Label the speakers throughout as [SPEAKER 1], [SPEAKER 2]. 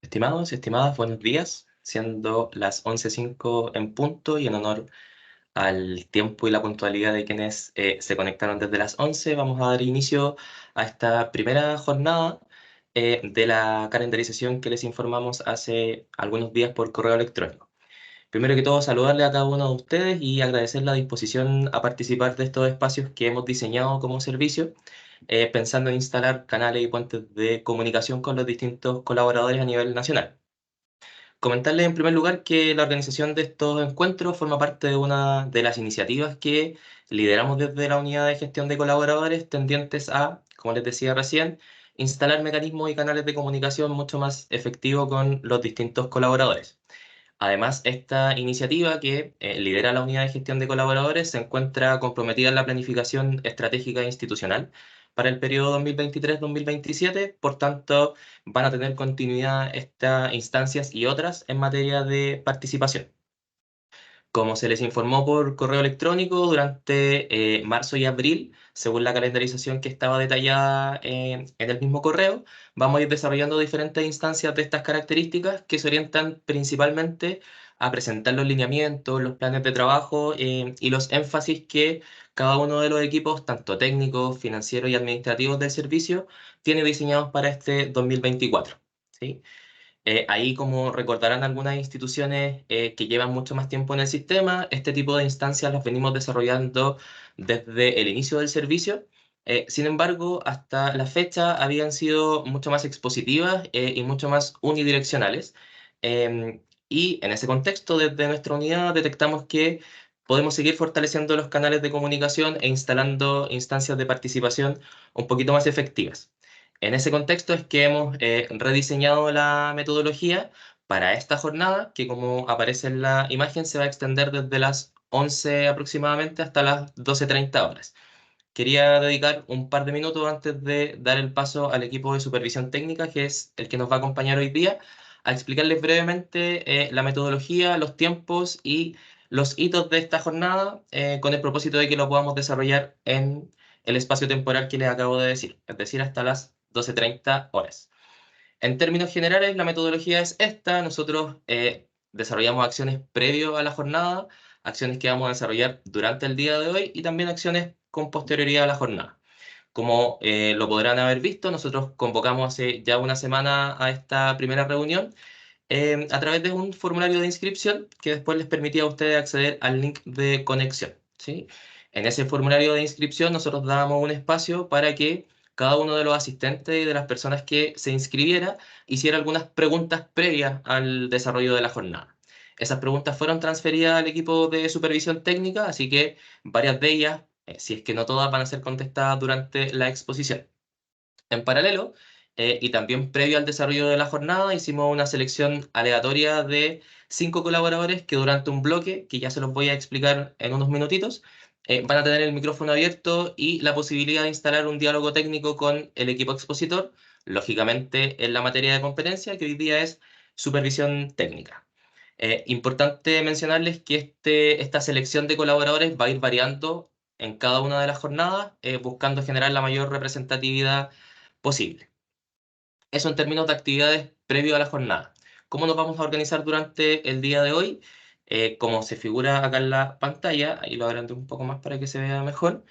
[SPEAKER 1] Estimados y estimadas, buenos días, siendo las 11:05 en punto y en honor al tiempo y la puntualidad de quienes se conectaron desde las 11, vamos a dar inicio a esta primera jornada de la calendarización que les informamos hace algunos días por correo electrónico. Primero que todo, saludarle a cada uno de ustedes y agradecer la disposición a participar de estos espacios que hemos diseñado como servicio, pensando en instalar canales y puentes de comunicación con los distintos colaboradores a nivel nacional. Comentarles en primer lugar que la organización de estos encuentros forma parte de una de las iniciativas que lideramos desde la unidad de gestión de colaboradores tendientes a, como les decía recién, instalar mecanismos y canales de comunicación mucho más efectivos con los distintos colaboradores. Además, esta iniciativa que lidera la unidad de gestión de colaboradores se encuentra comprometida en la planificación estratégica institucional para el periodo 2023-2027. Por tanto, van a tener continuidad estas instancias y otras en materia de participación. Como se les informó por correo electrónico, durante marzo y abril, según la calendarización que estaba detallada en el mismo correo, vamos a ir desarrollando diferentes instancias de estas características que se orientan principalmente a presentar los lineamientos, los planes de trabajo y los énfasis que cada uno de los equipos, tanto técnicos, financieros y administrativos del servicio, tiene diseñados para este 2024. ¿Sí? Ahí, como recordarán algunas instituciones que llevan mucho más tiempo en el sistema, este tipo de instancias las venimos desarrollando desde el inicio del servicio. Sin embargo, hasta la fecha habían sido mucho más expositivas y mucho más unidireccionales. Y en ese contexto, desde nuestra unidad detectamos que podemos seguir fortaleciendo los canales de comunicación e instalando instancias de participación un poquito más efectivas. En ese contexto es que hemos rediseñado la metodología para esta jornada, que como aparece en la imagen se va a extender desde las 11 aproximadamente hasta las 12:30 horas. Quería dedicar un par de minutos antes de dar el paso al equipo de supervisión técnica, que es el que nos va a acompañar hoy día, a explicarles brevemente la metodología, los tiempos y los hitos de esta jornada, con el propósito de que lo podamos desarrollar en el espacio temporal que les acabo de decir, es decir, hasta las 12:30 horas. En términos generales, la metodología es esta. Nosotros desarrollamos acciones previo a la jornada, acciones que vamos a desarrollar durante el día de hoy y también acciones con posterioridad a la jornada. Como lo podrán haber visto, nosotros convocamos hace ya una semana a esta primera reunión a través de un formulario de inscripción que después les permitía a ustedes acceder al link de conexión, ¿sí? En ese formulario de inscripción nosotros dábamos un espacio para que cada uno de los asistentes y de las personas que se inscribiera hiciera algunas preguntas previas al desarrollo de la jornada. Esas preguntas fueron transferidas al equipo de supervisión técnica, así que varias de ellas, si es que no todas, van a ser contestadas durante la exposición. En paralelo, y también previo al desarrollo de la jornada, hicimos una selección aleatoria de 5 colaboradores que durante un bloque, que ya se los voy a explicar en unos minutitos, van a tener el micrófono abierto y la posibilidad de instalar un diálogo técnico con el equipo expositor, lógicamente en la materia de competencia, que hoy día es supervisión técnica. Importante mencionarles que esta selección de colaboradores va a ir variando en cada una de las jornadas, buscando generar la mayor representatividad posible. Eso en términos de actividades previo a la jornada. ¿Cómo nos vamos a organizar durante el día de hoy? Como se figura acá en la pantalla, ahí lo agrando un poco más para que se vea mejor.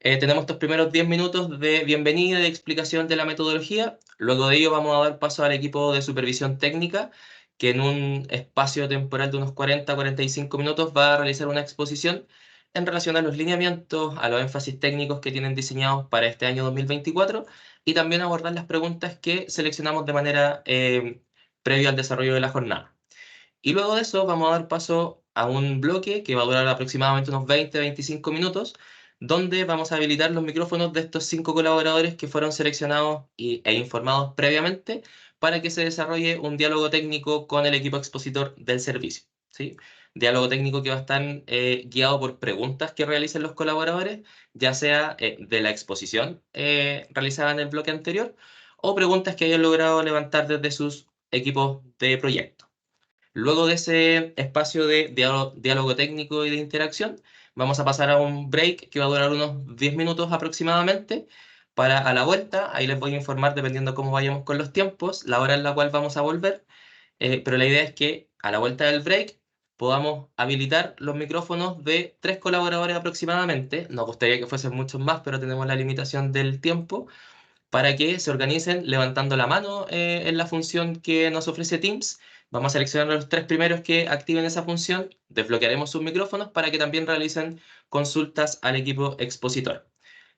[SPEAKER 1] Tenemos estos primeros 10 minutos de bienvenida y de explicación de la metodología. Luego de ello vamos a dar paso al equipo de supervisión técnica, que en un espacio temporal de unos 40-45 minutos va a realizar una exposición en relación a los lineamientos, a los énfasis técnicos que tienen diseñados para este año 2024 y también abordar las preguntas que seleccionamos de manera previa al desarrollo de la jornada. Y luego de eso vamos a dar paso a un bloque que va a durar aproximadamente unos 20-25 minutos, donde vamos a habilitar los micrófonos de estos 5 colaboradores que fueron seleccionados e informados previamente para que se desarrolle un diálogo técnico con el equipo expositor del servicio, ¿sí? Diálogo técnico que va a estar guiado por preguntas que realicen los colaboradores, ya sea de la exposición realizada en el bloque anterior o preguntas que hayan logrado levantar desde sus equipos de proyecto. Luego de ese espacio de diálogo técnico y de interacción, vamos a pasar a un break que va a durar unos 10 minutos aproximadamente. Para a la vuelta, ahí les voy a informar, dependiendo cómo vayamos con los tiempos, la hora en la cual vamos a volver. pero la idea es que a la vuelta del break podamos habilitar los micrófonos de 3 colaboradores aproximadamente. Nos gustaría que fuesen muchos más, pero tenemos la limitación del tiempo para que se organicen levantando la mano en la función que nos ofrece Teams. Vamos a seleccionar a los 3 primeros que activen esa función, desbloquearemos sus micrófonos para que también realicen consultas al equipo expositor.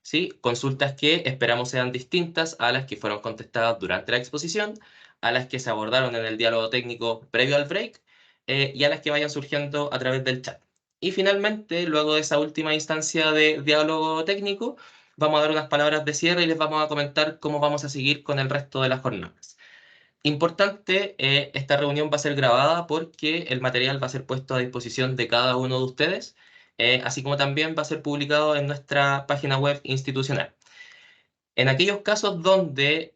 [SPEAKER 1] ¿Sí? Consultas que esperamos sean distintas a las que fueron contestadas durante la exposición, a las que se abordaron en el diálogo técnico previo al break y a las que vayan surgiendo a través del chat. Y finalmente, luego de esa última instancia de diálogo técnico, vamos a dar unas palabras de cierre y les vamos a comentar cómo vamos a seguir con el resto de las jornadas. Importante, esta reunión va a ser grabada porque el material va a ser puesto a disposición de cada uno de ustedes, así como también va a ser publicado en nuestra página web institucional. En aquellos casos donde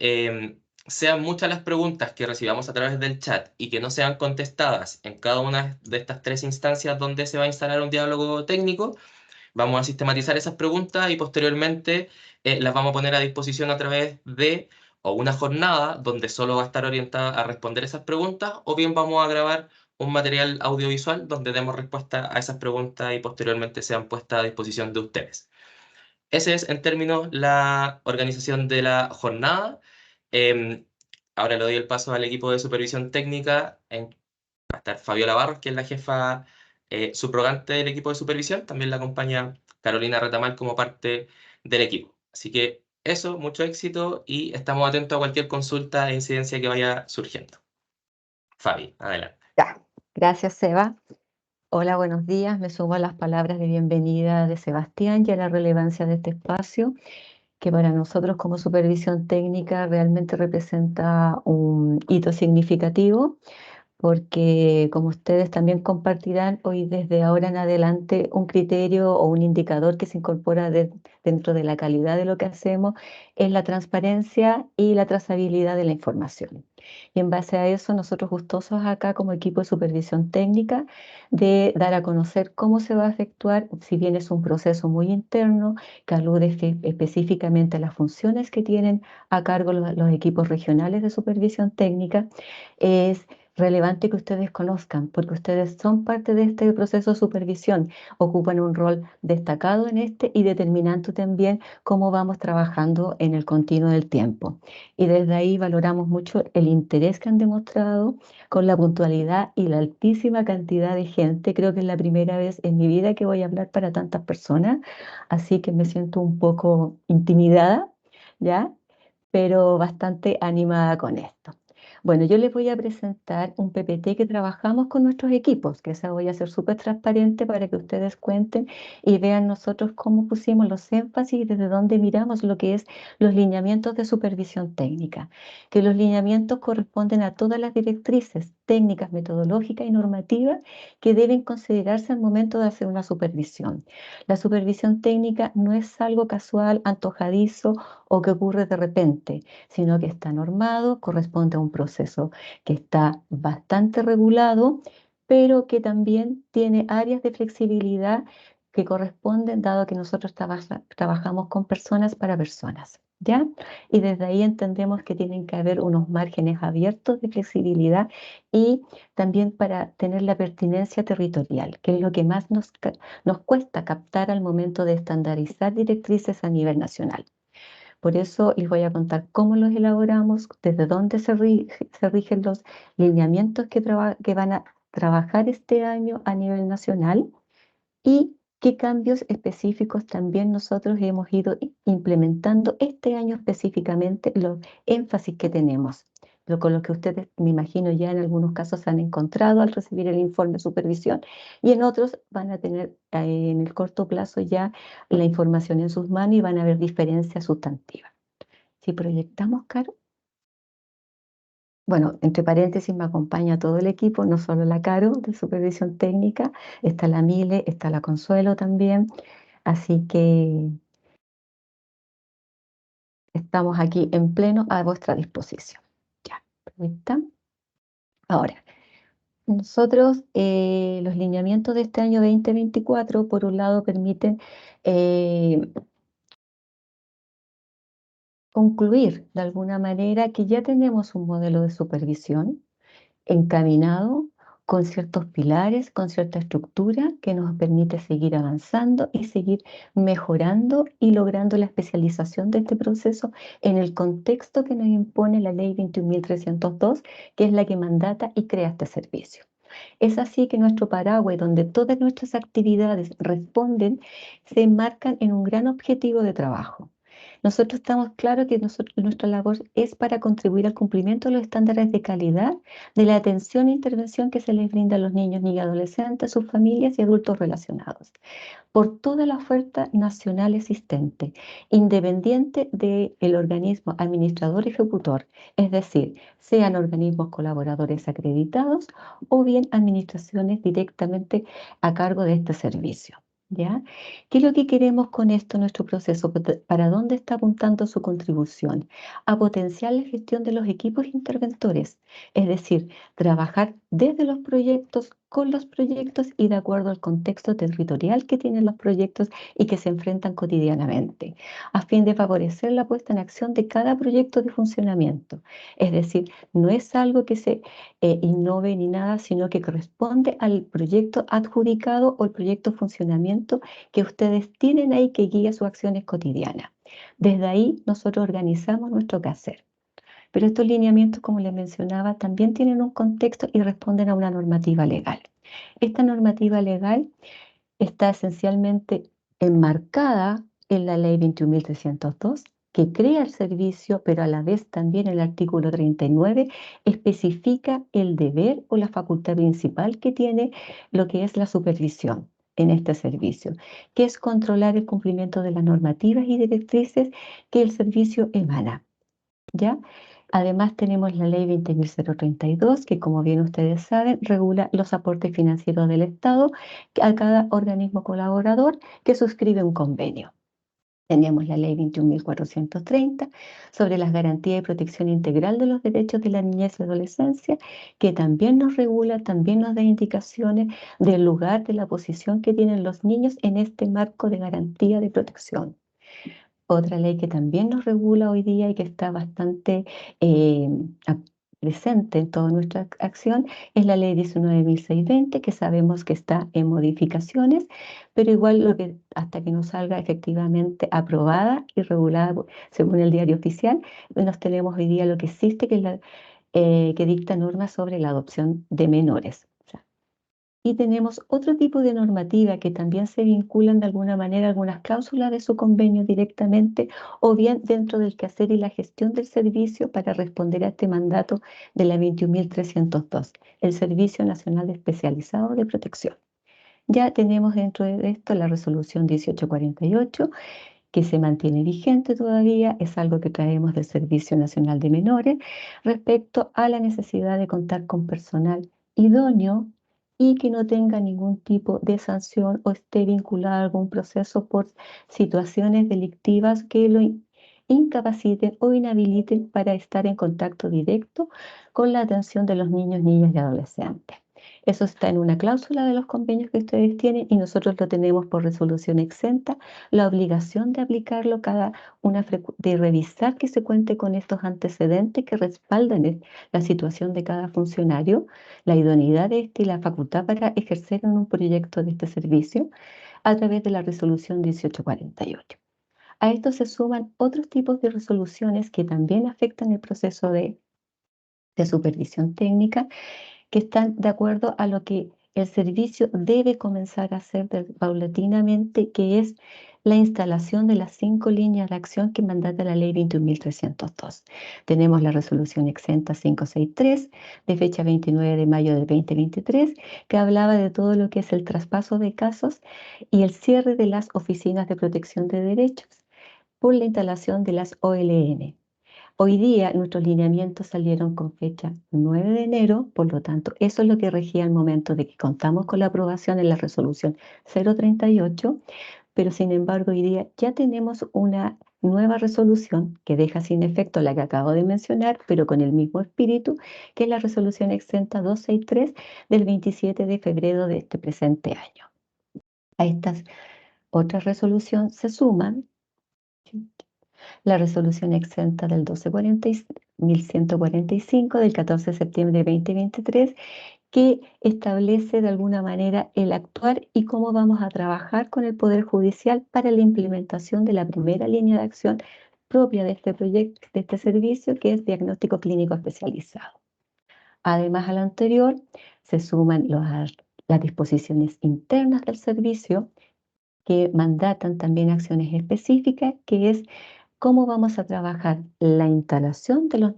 [SPEAKER 1] sean muchas las preguntas que recibamos a través del chat y que no sean contestadas en cada una de estas 3 instancias donde se va a instalar un diálogo técnico, vamos a sistematizar esas preguntas y posteriormente las vamos a poner a disposición a través de o una jornada donde solo va a estar orientada a responder esas preguntas, o bien vamos a grabar un material audiovisual donde demos respuesta a esas preguntas y posteriormente sean puestas a disposición de ustedes. Ese es en términos la organización de la jornada. Em, Ahora le doy el paso al equipo de supervisión técnica. Va a estar Fabiola Barros, que es la jefa subrogante del equipo de supervisión. También la acompaña Carolina Retamal como parte del equipo. Así que eso, mucho éxito y estamos atentos a cualquier consulta e incidencia que vaya surgiendo. Fabi, adelante.
[SPEAKER 2] Ya, gracias, Seba. Hola, buenos días. Me sumo a las palabras de bienvenida de Sebastián y a la relevancia de este espacio, que para nosotros como supervisión técnica realmente representa un hito significativo, porque como ustedes también compartirán, hoy desde ahora en adelante un criterio o un indicador que se incorpora dentro de la calidad de lo que hacemos es la transparencia y la trazabilidad de la información. Y en base a eso, nosotros gustosos acá como equipo de supervisión técnica de dar a conocer cómo se va a efectuar, si bien es un proceso muy interno que alude específicamente a las funciones que tienen a cargo los equipos regionales de supervisión técnica, es relevante que ustedes conozcan, porque ustedes son parte de este proceso de supervisión, ocupan un rol destacado en este y determinante también cómo vamos trabajando en el continuo del tiempo. Y desde ahí valoramos mucho el interés que han demostrado con la puntualidad y la altísima cantidad de gente. Creo que es la primera vez en mi vida que voy a hablar para tantas personas, así que me siento un poco intimidada, ¿ya? Pero bastante animada con esto. Bueno, yo les voy a presentar un PPT que trabajamos con nuestros equipos, que esa voy a ser súper transparente para que ustedes cuenten y vean nosotros cómo pusimos los énfasis y desde dónde miramos lo que es los lineamientos de supervisión técnica, que los lineamientos corresponden a todas las directrices técnicas, metodológicas y normativas que deben considerarse al momento de hacer una supervisión. La supervisión técnica no es algo casual, antojadizo o que ocurre de repente, sino que está normado, corresponde a un proceso que está bastante regulado, pero que también tiene áreas de flexibilidad que corresponden, dado que nosotros trabajamos con personas para personas, ¿ya? Y desde ahí entendemos que tienen que haber unos márgenes abiertos de flexibilidad y también para tener la pertinencia territorial, que es lo que más nos cuesta captar al momento de estandarizar directrices a nivel nacional. Por eso les voy a contar cómo los elaboramos, desde dónde se rigen los lineamientos que van a trabajar este año a nivel nacional y qué cambios específicos también nosotros hemos ido implementando este año específicamente, los énfasis que tenemos. Lo con lo que ustedes, me imagino, ya en algunos casos se han encontrado al recibir el informe de supervisión y en otros van a tener en el corto plazo ya la información en sus manos y van a haber diferencias sustantivas. Si proyectamos, Caro, bueno, entre paréntesis me acompaña todo el equipo, no solo la Caro de supervisión técnica, está la Mile, está la Consuelo también, así que estamos aquí en pleno a vuestra disposición. Ya, permitan. Ahora, nosotros los lineamientos de este año 2024, por un lado, permiten concluir de alguna manera que ya tenemos un modelo de supervisión encaminado con ciertos pilares, con cierta estructura que nos permite seguir avanzando y seguir mejorando y logrando la especialización de este proceso en el contexto que nos impone la Ley 21.302, que es la que mandata y crea este servicio. Es así que nuestro paraguas, donde todas nuestras actividades responden, se enmarcan en un gran objetivo de trabajo. Nosotros estamos claros que nuestra labor es para contribuir al cumplimiento de los estándares de calidad de la atención e intervención que se les brinda a los niños y adolescentes, sus familias y adultos relacionados por toda la oferta nacional existente, independiente del organismo administrador ejecutor, es decir, sean organismos colaboradores acreditados o bien administraciones directamente a cargo de este servicio. ¿Ya? ¿Qué es lo que queremos con esto, nuestro proceso? ¿Para dónde está apuntando su contribución? A potenciar la gestión de los equipos interventores, es decir, trabajar desde los proyectos, con los proyectos y de acuerdo al contexto territorial que tienen los proyectos y que se enfrentan cotidianamente, a fin de favorecer la puesta en acción de cada proyecto de funcionamiento. Es decir, no es algo que se innove ni nada, sino que corresponde al proyecto adjudicado o el proyecto de funcionamiento que ustedes tienen ahí que guía sus acciones cotidianas. Desde ahí nosotros organizamos nuestro quehacer. Pero estos lineamientos, como les mencionaba, también tienen un contexto y responden a una normativa legal. Esta normativa legal está esencialmente enmarcada en la Ley 21.302, que crea el servicio, pero a la vez también el artículo 39 especifica el deber o la facultad principal que tiene lo que es la supervisión en este servicio, que es controlar el cumplimiento de las normativas y directrices que el servicio emana. ¿Ya? Además tenemos la ley 20.032, que como bien ustedes saben, regula los aportes financieros del Estado a cada organismo colaborador que suscribe un convenio. Tenemos la ley 21.430 sobre las garantías y protección integral de los derechos de la niñez y adolescencia, que también nos regula, también nos da indicaciones del lugar, de la posición que tienen los niños en este marco de garantía de protección. Otra ley que también nos regula hoy día y que está bastante eh, presente en toda nuestra acción es la ley 19.620, que sabemos que está en modificaciones, pero igual hasta que nos salga efectivamente aprobada y regulada según el diario oficial, nos tenemos hoy día lo que existe, que es que dicta normas sobre la adopción de menores. Y tenemos otro tipo de normativa que también se vinculan de alguna manera a algunas cláusulas de su convenio directamente o bien dentro del quehacer y la gestión del servicio para responder a este mandato de la 21.302, el Servicio Nacional Especializado de Protección. Ya tenemos dentro de esto la resolución 1848, que se mantiene vigente todavía, es algo que traemos del Servicio Nacional de Menores respecto a la necesidad de contar con personal idóneo y que no tenga ningún tipo de sanción o esté vinculado a algún proceso por situaciones delictivas que lo incapaciten o inhabiliten para estar en contacto directo con la atención de los niños, niñas y adolescentes. Eso está en una cláusula de los convenios que ustedes tienen y nosotros lo tenemos por resolución exenta, la obligación de aplicarlo de revisar que se cuente con estos antecedentes que respaldan la situación de cada funcionario, la idoneidad de este y la facultad para ejercer en un proyecto de este servicio a través de la resolución 1848. A esto se suman otros tipos de resoluciones que también afectan el proceso de supervisión técnica, que están de acuerdo a lo que el servicio debe comenzar a hacer paulatinamente, que es la instalación de las 5 líneas de acción que mandata la ley 21.302. Tenemos la resolución exenta 563 de fecha 29 de mayo del 2023, que hablaba de todo lo que es el traspaso de casos y el cierre de las oficinas de protección de derechos por la instalación de las OLN. Hoy día nuestros lineamientos salieron con fecha 9 de enero, por lo tanto, eso es lo que regía al momento de que contamos con la aprobación en la resolución 038, pero sin embargo hoy día ya tenemos una nueva resolución que deja sin efecto la que acabo de mencionar, pero con el mismo espíritu, que es la resolución exenta 263 del 27 de febrero de este presente año. A estas otras resoluciones se suman La resolución exenta del 1145 del 14 de septiembre de 2023, que establece de alguna manera el actuar y cómo vamos a trabajar con el Poder Judicial para la implementación de la primera línea de acción propia de este proyecto, de este servicio, que es diagnóstico clínico especializado. Además, a lo anterior, se suman las disposiciones internas del servicio que mandatan también acciones específicas, que es cómo vamos a trabajar la instalación de la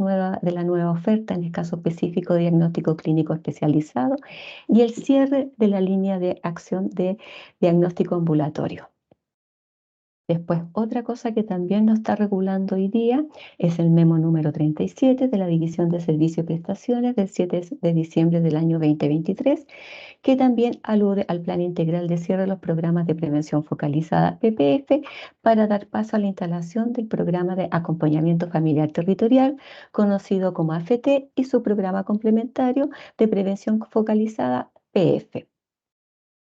[SPEAKER 2] nueva oferta, en el caso específico diagnóstico clínico especializado, y el cierre de la línea de acción de diagnóstico ambulatorio. Después, otra cosa que también nos está regulando hoy día es el memo número 37 de la División de Servicios y Prestaciones del 7 de diciembre del año 2023, que también alude al Plan Integral de Cierre de los Programas de Prevención Focalizada PPF, para dar paso a la instalación del Programa de Acompañamiento Familiar Territorial, conocido como AFT, y su programa complementario de Prevención Focalizada PF.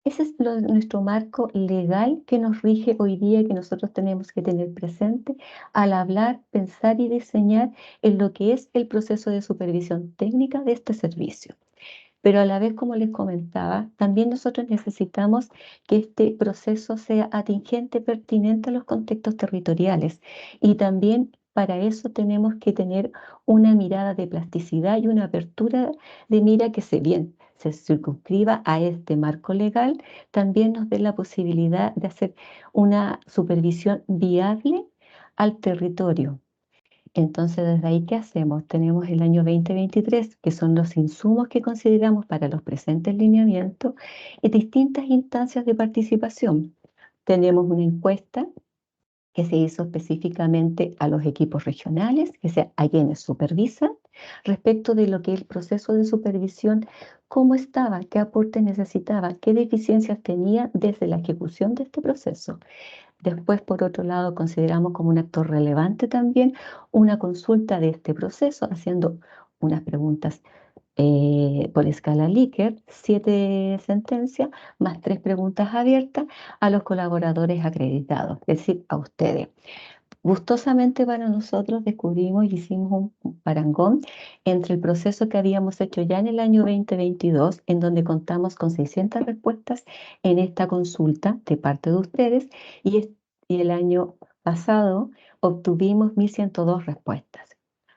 [SPEAKER 2] Ese es nuestro marco legal que nos rige hoy día y que nosotros tenemos que tener presente al hablar, pensar y diseñar en lo que es el proceso de supervisión técnica de este servicio. Pero a la vez, como les comentaba, también nosotros necesitamos que este proceso sea atingente, pertinente a los contextos territoriales. Y también para eso tenemos que tener una mirada de plasticidad y una apertura de mira que, si bien se circunscriba a este marco legal, también nos dé la posibilidad de hacer una supervisión viable al territorio. Entonces, desde ahí, ¿qué hacemos? Tenemos el año 2023, que son los insumos que consideramos para los presentes lineamientos, y distintas instancias de participación. Tenemos una encuesta que se hizo específicamente a los equipos regionales, que sea a quienes supervisan, respecto de lo que es el proceso de supervisión, cómo estaba, qué aporte necesitaba, qué deficiencias tenía desde la ejecución de este proceso. Después, por otro lado, consideramos como un actor relevante también una consulta de este proceso, haciendo unas preguntas por escala Likert, 7 sentencias, más 3 preguntas abiertas a los colaboradores acreditados, es decir, a ustedes. Gustosamente para nosotros descubrimos y hicimos un parangón entre el proceso que habíamos hecho ya en el año 2022, en donde contamos con 600 respuestas en esta consulta de parte de ustedes, y el año pasado obtuvimos 1.102 respuestas.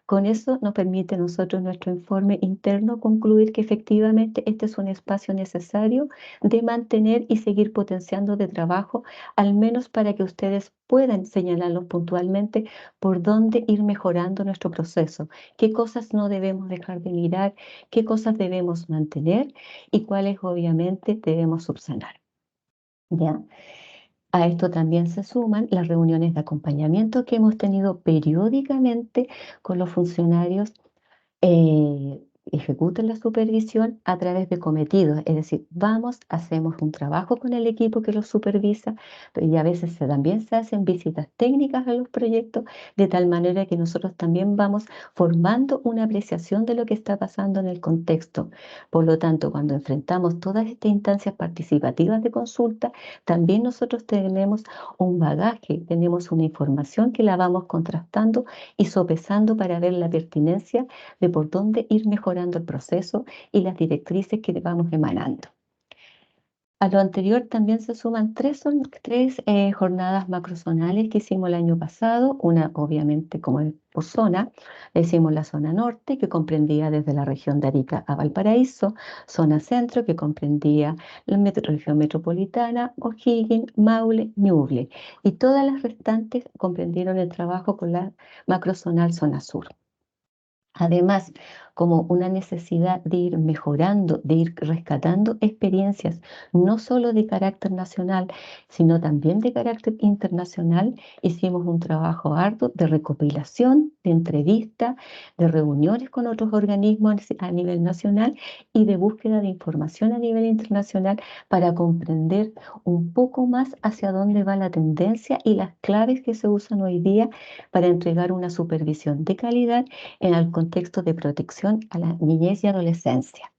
[SPEAKER 2] Con eso nos permite a nosotros, nuestro informe interno, concluir que efectivamente este es un espacio necesario de mantener y seguir potenciando de trabajo, al menos para que ustedes puedan señalarlos puntualmente por dónde ir mejorando nuestro proceso, qué cosas no debemos dejar de mirar, qué cosas debemos mantener y cuáles obviamente debemos subsanar. ¿Ya? A esto también se suman las reuniones de acompañamiento que hemos tenido periódicamente con los funcionarios, ejecutan la supervisión a través de cometidos, es decir, vamos, hacemos un trabajo con el equipo que los supervisa, y a veces también se hacen visitas técnicas a los proyectos, de tal manera que nosotros también vamos formando una apreciación de lo que está pasando en el contexto. Por lo tanto, cuando enfrentamos todas estas instancias participativas de consulta, también nosotros tenemos un bagaje, tenemos una información que la vamos contrastando y sopesando para ver la pertinencia de por dónde ir mejorando el proceso y las directrices que vamos emanando. A lo anterior también se suman tres jornadas macrozonales que hicimos el año pasado, una obviamente como por zona. Le hicimos la zona norte, que comprendía desde la región de Arica a Valparaíso; zona centro, que comprendía la región metropolitana, O'Higgins, Maule, Ñuble, y todas las restantes comprendieron el trabajo con la macrozonal zona sur. Además, como una necesidad de ir mejorando, de ir rescatando experiencias, no solo de carácter nacional, sino también de carácter internacional, hicimos un trabajo arduo de recopilación, de entrevistas, de reuniones con otros organismos a nivel nacional y de búsqueda de información a nivel internacional, para comprender un poco más hacia dónde va la tendencia y las claves que se usan hoy día para entregar una supervisión de calidad en el contexto de protección a la niñez y adolescencia.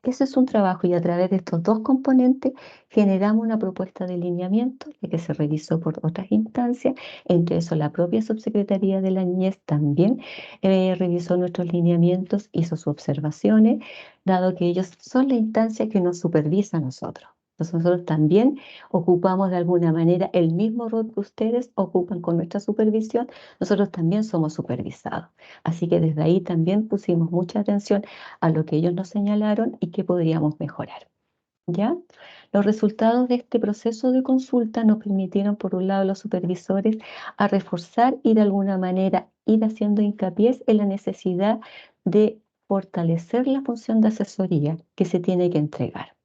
[SPEAKER 2] Ese es un trabajo y a través de estos dos componentes generamos una propuesta de lineamiento de que se revisó por otras instancias, entre eso la propia Subsecretaría de la Niñez también revisó nuestros lineamientos, hizo sus observaciones, dado que ellos son la instancia que nos supervisa a nosotros. Entonces nosotros también ocupamos de alguna manera el mismo rol que ustedes ocupan con nuestra supervisión, nosotros también somos supervisados. Así que desde ahí también pusimos mucha atención a lo que ellos nos señalaron y que podríamos mejorar. ¿Ya? Los resultados de este proceso de consulta nos permitieron, por un lado, los supervisores a reforzar y de alguna manera ir haciendo hincapié en la necesidad de fortalecer la función de asesoría que se tiene que entregar.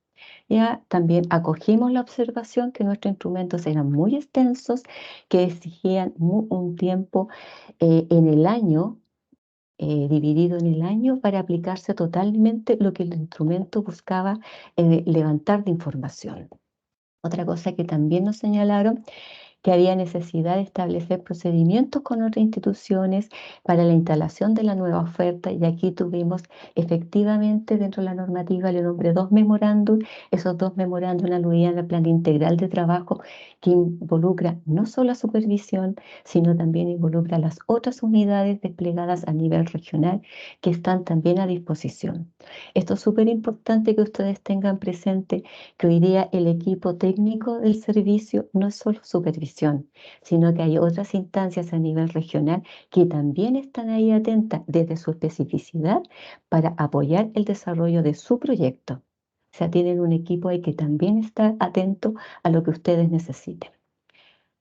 [SPEAKER 2] Ya también acogimos la observación que nuestros instrumentos eran muy extensos, que exigían un tiempo en el año dividido en el año para aplicarse totalmente lo que el instrumento buscaba levantar de información. Otra cosa que también nos señalaron que había necesidad de establecer procedimientos con otras instituciones para la instalación de la nueva oferta y aquí tuvimos efectivamente dentro de la normativa le nombré dos memorándum, esos dos memorándum aludían al plan integral de trabajo que involucra no solo la supervisión, sino también involucra las otras unidades desplegadas a nivel regional que están también a disposición. Esto es súper importante que ustedes tengan presente que hoy día el equipo técnico del servicio no es solo supervisión, sino que hay otras instancias a nivel regional que también están ahí atentas desde su especificidad para apoyar el desarrollo de su proyecto. O sea, tienen un equipo ahí que también está atento a lo que ustedes necesiten.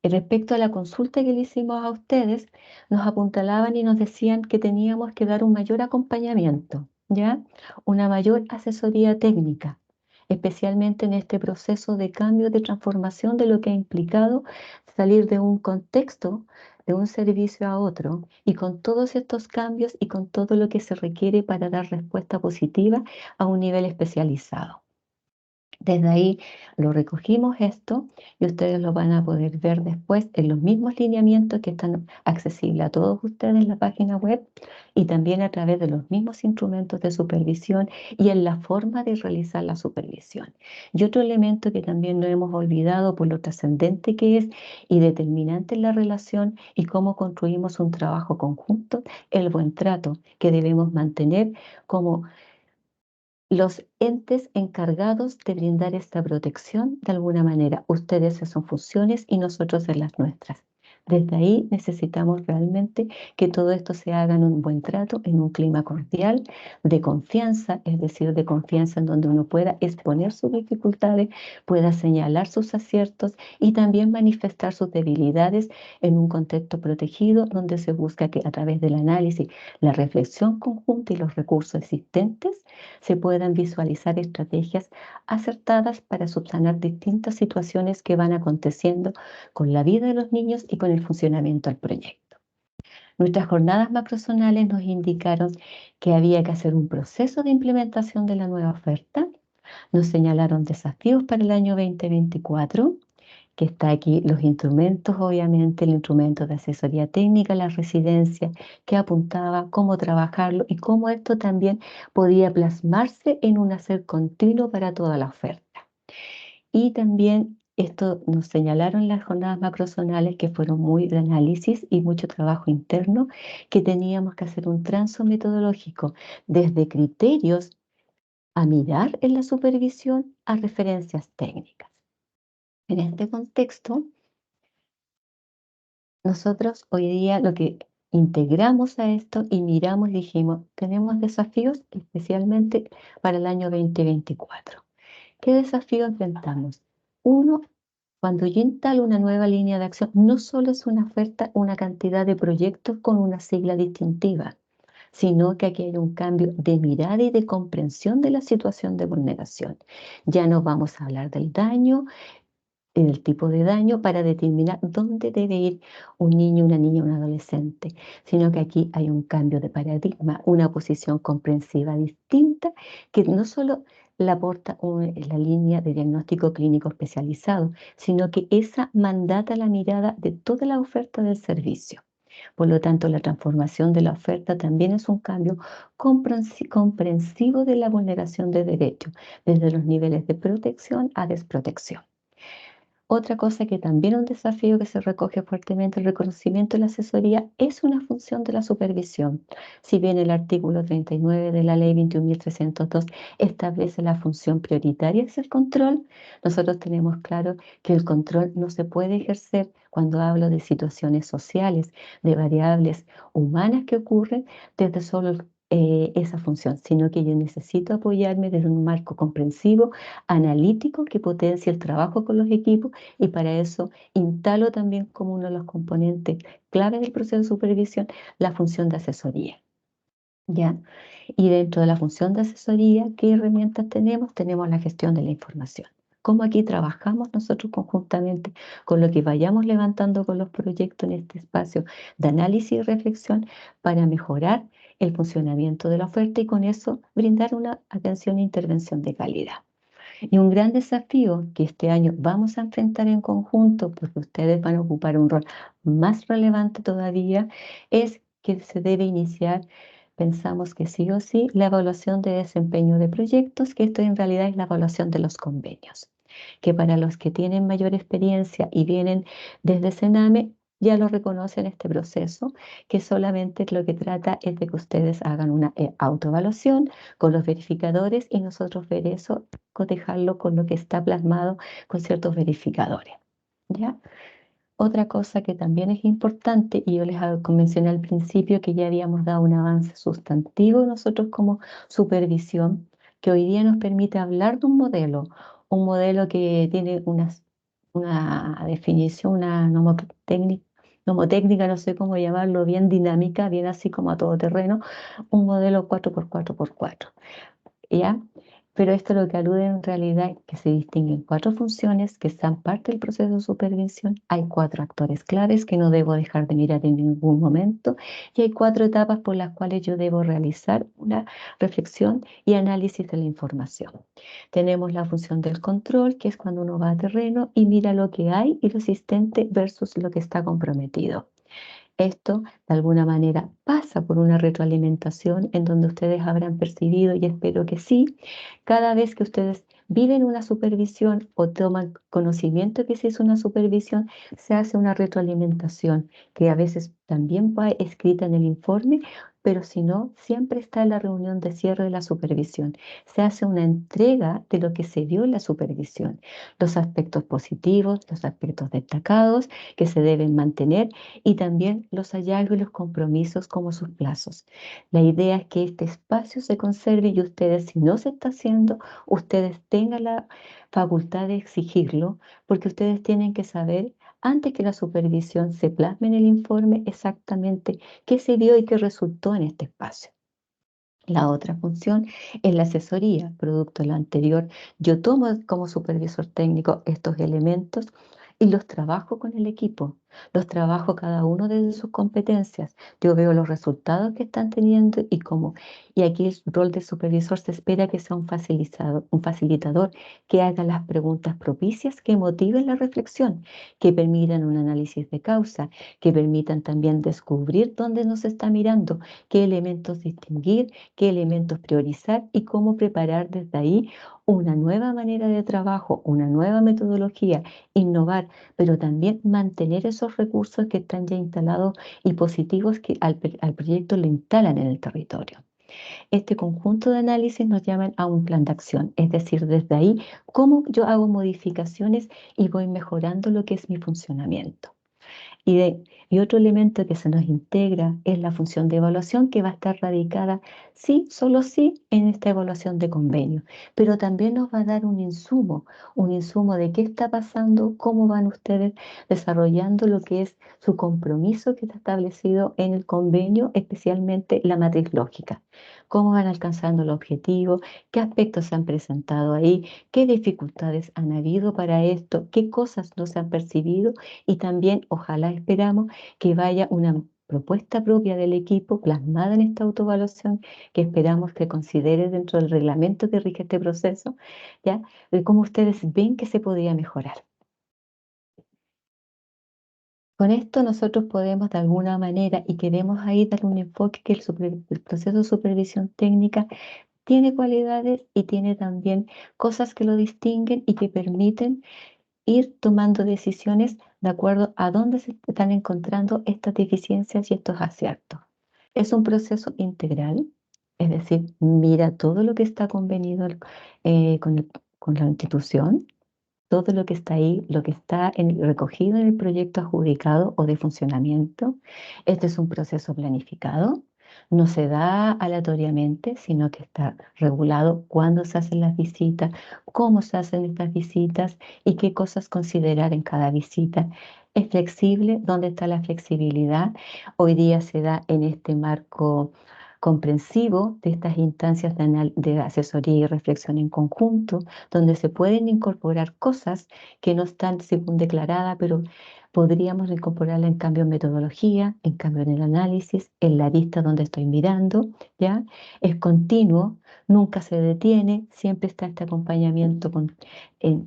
[SPEAKER 2] Y respecto a la consulta que le hicimos a ustedes, nos apuntalaban y nos decían que teníamos que dar un mayor acompañamiento, ¿ya? Una mayor asesoría técnica, especialmente en este proceso de cambio, de transformación de lo que ha implicado salir de un contexto, de un servicio a otro, y con todos estos cambios y con todo lo que se requiere para dar respuesta positiva a un nivel especializado. Desde ahí lo recogimos esto y ustedes lo van a poder ver después en los mismos lineamientos que están accesibles a todos ustedes en la página web y también a través de los mismos instrumentos de supervisión y en la forma de realizar la supervisión. Y otro elemento que también no hemos olvidado por lo trascendente que es y determinante en la relación y cómo construimos un trabajo conjunto, el buen trato que debemos mantener como los entes encargados de brindar esta protección de alguna manera. Ustedes en sus funciones y nosotros en las nuestras. Desde ahí necesitamos realmente que todo esto se haga en un buen trato, en un clima cordial, de confianza, es decir, de confianza en donde uno pueda exponer sus dificultades, pueda señalar sus aciertos y también manifestar sus debilidades en un contexto protegido donde se busca que a través del análisis, la reflexión conjunta y los recursos existentes se puedan visualizar estrategias acertadas para subsanar distintas situaciones que van aconteciendo con la vida de los niños y con el funcionamiento del proyecto. Nuestras jornadas macrozonales nos indicaron que había que hacer un proceso de implementación de la nueva oferta. Nos señalaron desafíos para el año 2024 que está aquí los instrumentos, obviamente el instrumento de asesoría técnica, la residencia, que apuntaba cómo trabajarlo y cómo esto también podía plasmarse en un hacer continuo para toda la oferta. Y también esto nos señalaron las jornadas macrozonales que fueron muy de análisis y mucho trabajo interno, que teníamos que hacer un transo metodológico desde criterios a mirar en la supervisión a referencias técnicas. En este contexto, nosotros hoy día lo que integramos a esto y miramos y dijimos, tenemos desafíos especialmente para el año 2024. ¿Qué desafío enfrentamos? Uno, cuando yo instalo una nueva línea de acción, no solo es una oferta, una cantidad de proyectos con una sigla distintiva, sino que aquí hay un cambio de mirada y de comprensión de la situación de vulneración. Ya no vamos a hablar del daño, el tipo de daño para determinar dónde debe ir un niño, una niña, un adolescente, sino que aquí hay un cambio de paradigma, una posición comprensiva distinta que no solo la aporta la línea de diagnóstico clínico especializado, sino que esa mandata la mirada de toda la oferta del servicio. Por lo tanto, la transformación de la oferta también es un cambio comprensivo de la vulneración de derechos, desde los niveles de protección a desprotección. Otra cosa que también es un desafío que se recoge fuertemente, el reconocimiento de la asesoría es una función de la supervisión. Si bien el artículo 39 de la ley 21.302 establece la función prioritaria es el control, nosotros tenemos claro que el control no se puede ejercer cuando hablo de situaciones sociales, de variables humanas que ocurren desde solo esa función, sino que yo necesito apoyarme desde un marco comprensivo, analítico, que potencie el trabajo con los equipos, y para eso instalo también como uno de los componentes clave del proceso de supervisión la función de asesoría. ¿Ya? Y dentro de la función de asesoría, ¿qué herramientas tenemos? Tenemos la gestión de la información. Cómo aquí trabajamos nosotros conjuntamente con lo que vayamos levantando con los proyectos en este espacio de análisis y reflexión para mejorar el funcionamiento de la oferta y con eso brindar una atención e intervención de calidad. Y un gran desafío que este año vamos a enfrentar en conjunto, porque ustedes van a ocupar un rol más relevante todavía, es que se debe iniciar, pensamos que sí o sí, la evaluación de desempeño de proyectos, que esto en realidad es la evaluación de los convenios, que para los que tienen mayor experiencia y vienen desde Sename, ya lo reconocen este proceso, que solamente lo que trata es de que ustedes hagan una autoevaluación con los verificadores y nosotros ver eso, cotejarlo con lo que está plasmado con ciertos verificadores. ¿Ya? Otra cosa que también es importante, y yo les mencioné al principio que ya habíamos dado un avance sustantivo nosotros como supervisión, que hoy día nos permite hablar de un modelo que tiene una definición, una nomotécnica, no sé cómo llamarlo, bien dinámica, bien así como a todo terreno, un modelo 4x4x4. ¿Ya? Pero esto lo que alude en realidad es que se distinguen cuatro funciones que están parte del proceso de supervisión. Hay cuatro actores claves que no debo dejar de mirar en ningún momento y hay cuatro etapas por las cuales yo debo realizar una reflexión y análisis de la información. Tenemos la función del control, que es cuando uno va a terreno y mira lo que hay y lo existente versus lo que está comprometido. Esto, de alguna manera, pasa por una retroalimentación en donde ustedes habrán percibido, y espero que sí, cada vez que ustedes viven una supervisión o toman conocimiento que se hizo una supervisión, se hace una retroalimentación que a veces también va escrita en el informe, pero si no, siempre está en la reunión de cierre de la supervisión. Se hace una entrega de lo que se vio en la supervisión, los aspectos positivos, los aspectos destacados que se deben mantener y también los hallazgos y los compromisos como sus plazos. La idea es que este espacio se conserve y ustedes, si no se está haciendo, ustedes tengan la facultad de exigirlo, porque ustedes tienen que saber, antes que la supervisión se plasme en el informe, exactamente qué se vio y qué resultó en este espacio. La otra función es la asesoría, producto de lo anterior. Yo tomo como supervisor técnico estos elementos y los trabajo con el equipo, los trabajo cada uno desde sus competencias. Yo veo los resultados que están teniendo y cómo. Y aquí el rol de supervisor se espera que sea un facilitador que haga las preguntas propicias que motiven la reflexión, que permitan un análisis de causa, que permitan también descubrir dónde nos está mirando, qué elementos distinguir, qué elementos priorizar y cómo preparar desde ahí una nueva manera de trabajo, una nueva metodología, innovar, pero también mantener esos recursos que están ya instalados y positivos que al proyecto le instalan en el territorio. Este conjunto de análisis nos llaman a un plan de acción, es decir, desde ahí, cómo yo hago modificaciones y voy mejorando lo que es mi funcionamiento. Y otro elemento que se nos integra es la función de evaluación, que va a estar radicada, sí, solo sí, en esta evaluación de convenio, pero también nos va a dar un insumo de qué está pasando, cómo van ustedes desarrollando lo que es su compromiso que está establecido en el convenio, especialmente la matriz lógica, cómo van alcanzando el objetivo, qué aspectos se han presentado ahí, qué dificultades han habido para esto, qué cosas no se han percibido y también, ojalá esperamos, que vaya una propuesta propia del equipo plasmada en esta autoevaluación que esperamos que considere dentro del reglamento que rige este proceso, ¿ya? De cómo ustedes ven que se podría mejorar. Con esto nosotros podemos de alguna manera, y queremos ahí dar un enfoque que el proceso de supervisión técnica tiene cualidades y tiene también cosas que lo distinguen y que permiten ir tomando decisiones de acuerdo a dónde se están encontrando estas deficiencias y estos aciertos. Es un proceso integral, es decir, mira todo lo que está convenido con la institución, todo lo que está ahí, lo que está recogido en el proyecto adjudicado o de funcionamiento. Este es un proceso planificado, no se da aleatoriamente, sino que está regulado cuándo se hacen las visitas, cómo se hacen estas visitas y qué cosas considerar en cada visita. Es flexible, ¿dónde está la flexibilidad? Hoy día se da en este marco comprensivo de estas instancias de asesoría y reflexión en conjunto, donde se pueden incorporar cosas que no están según declarada, pero podríamos incorporarla en cambio en metodología, en cambio en el análisis, en la vista donde estoy mirando, ¿ya? Es continuo, nunca se detiene, siempre está este acompañamiento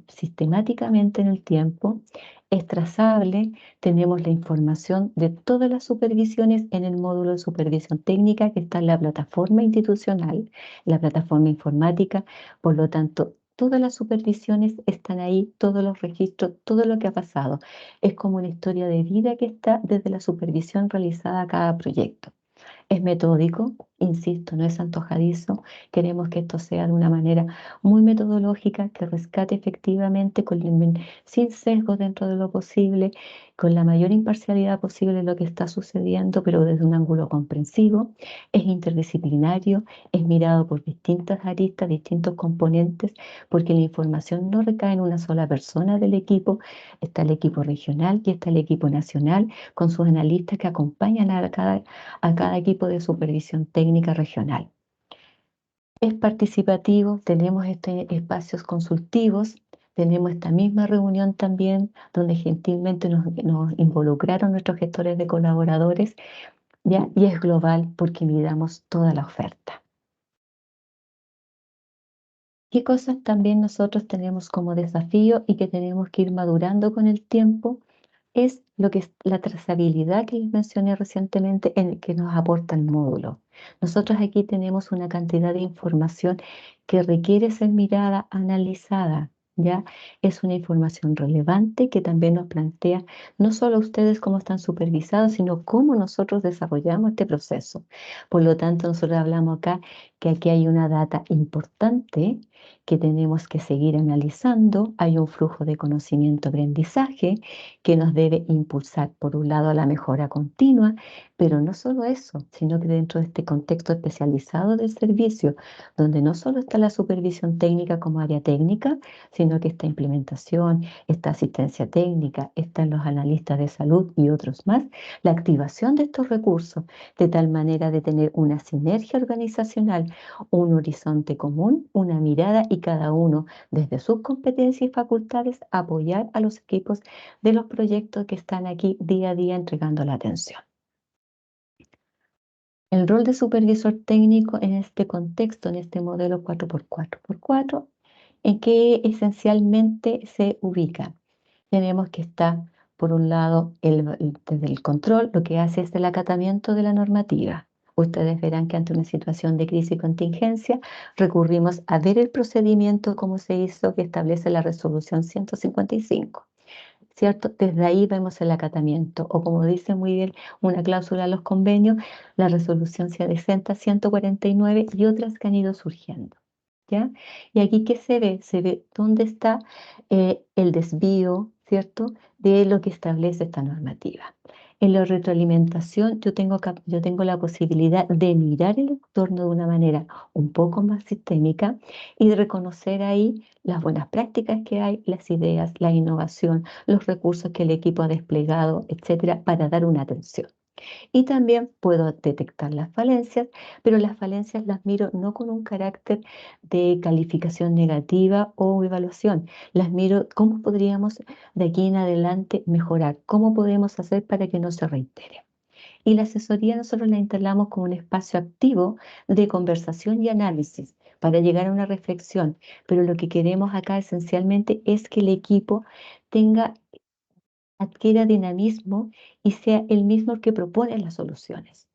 [SPEAKER 2] sistemáticamente en el tiempo. Es trazable, tenemos la información de todas las supervisiones en el módulo de supervisión técnica que está en la plataforma institucional, la plataforma informática, por lo tanto, todas las supervisiones están ahí, todos los registros, todo lo que ha pasado. Es como una historia de vida que está desde la supervisión realizada a cada proyecto. Es metódico, insisto, no es antojadizo. Queremos que esto sea de una manera muy metodológica, que rescate efectivamente sin sesgo dentro de lo posible, con la mayor imparcialidad posible lo que está sucediendo, pero desde un ángulo comprensivo. Es interdisciplinario, es mirado por distintas aristas, distintos componentes, porque la información no recae en una sola persona del equipo. Está el equipo regional y está el equipo nacional con sus analistas que acompañan a cada equipo de supervisión técnica regional. Es participativo, tenemos espacios consultivos, tenemos esta misma reunión también donde gentilmente nos involucraron nuestros gestores de colaboradores, ¿ya? Y es global porque miramos toda la oferta. ¿Qué cosas también nosotros tenemos como desafío y que tenemos que ir madurando con el tiempo? Es lo que es la trazabilidad que les mencioné recientemente en el que nos aporta el módulo. Nosotros aquí tenemos una cantidad de información que requiere ser mirada, analizada, ¿ya? Es una información relevante que también nos plantea no solo a ustedes cómo están supervisados, sino cómo nosotros desarrollamos este proceso. Por lo tanto, nosotros hablamos acá que aquí hay una data importante que tenemos que seguir analizando. Hay un flujo de conocimiento-aprendizaje que nos debe impulsar, por un lado, a la mejora continua, pero no solo eso, sino que dentro de este contexto especializado del servicio, donde no solo está la supervisión técnica como área técnica, sino que está implementación, está asistencia técnica, están los analistas de salud y otros más, la activación de estos recursos, de tal manera de tener una sinergia organizacional, un horizonte común, una mirada y cada uno desde sus competencias y facultades apoyar a los equipos de los proyectos que están aquí día a día entregando la atención. El rol de supervisor técnico en este contexto, en este modelo 4x4x4, ¿en qué esencialmente se ubica? Tenemos que estar, por un lado, desde el control, lo que hace es el acatamiento de la normativa. Ustedes verán que ante una situación de crisis y contingencia recurrimos a ver el procedimiento como se hizo que establece la resolución 155. ¿Cierto? Desde ahí vemos el acatamiento, o como dice muy bien una cláusula de los convenios, la resolución 60-149 y otras que han ido surgiendo, ¿ya? Y aquí, ¿qué se ve? Se ve dónde está el desvío, ¿cierto?, de lo que establece esta normativa. En la retroalimentación yo tengo la posibilidad de mirar el entorno de una manera un poco más sistémica y de reconocer ahí las buenas prácticas que hay, las ideas, la innovación, los recursos que el equipo ha desplegado, etcétera, para dar una atención. Y también puedo detectar las falencias, pero las falencias las miro no con un carácter de calificación negativa o evaluación. Las miro cómo podríamos de aquí en adelante mejorar, cómo podemos hacer para que no se reitere. Y la asesoría nosotros la instalamos como un espacio activo de conversación y análisis para llegar a una reflexión. Pero lo que queremos acá esencialmente es que el equipo tenga adquiera dinamismo y sea el mismo el que propone las soluciones.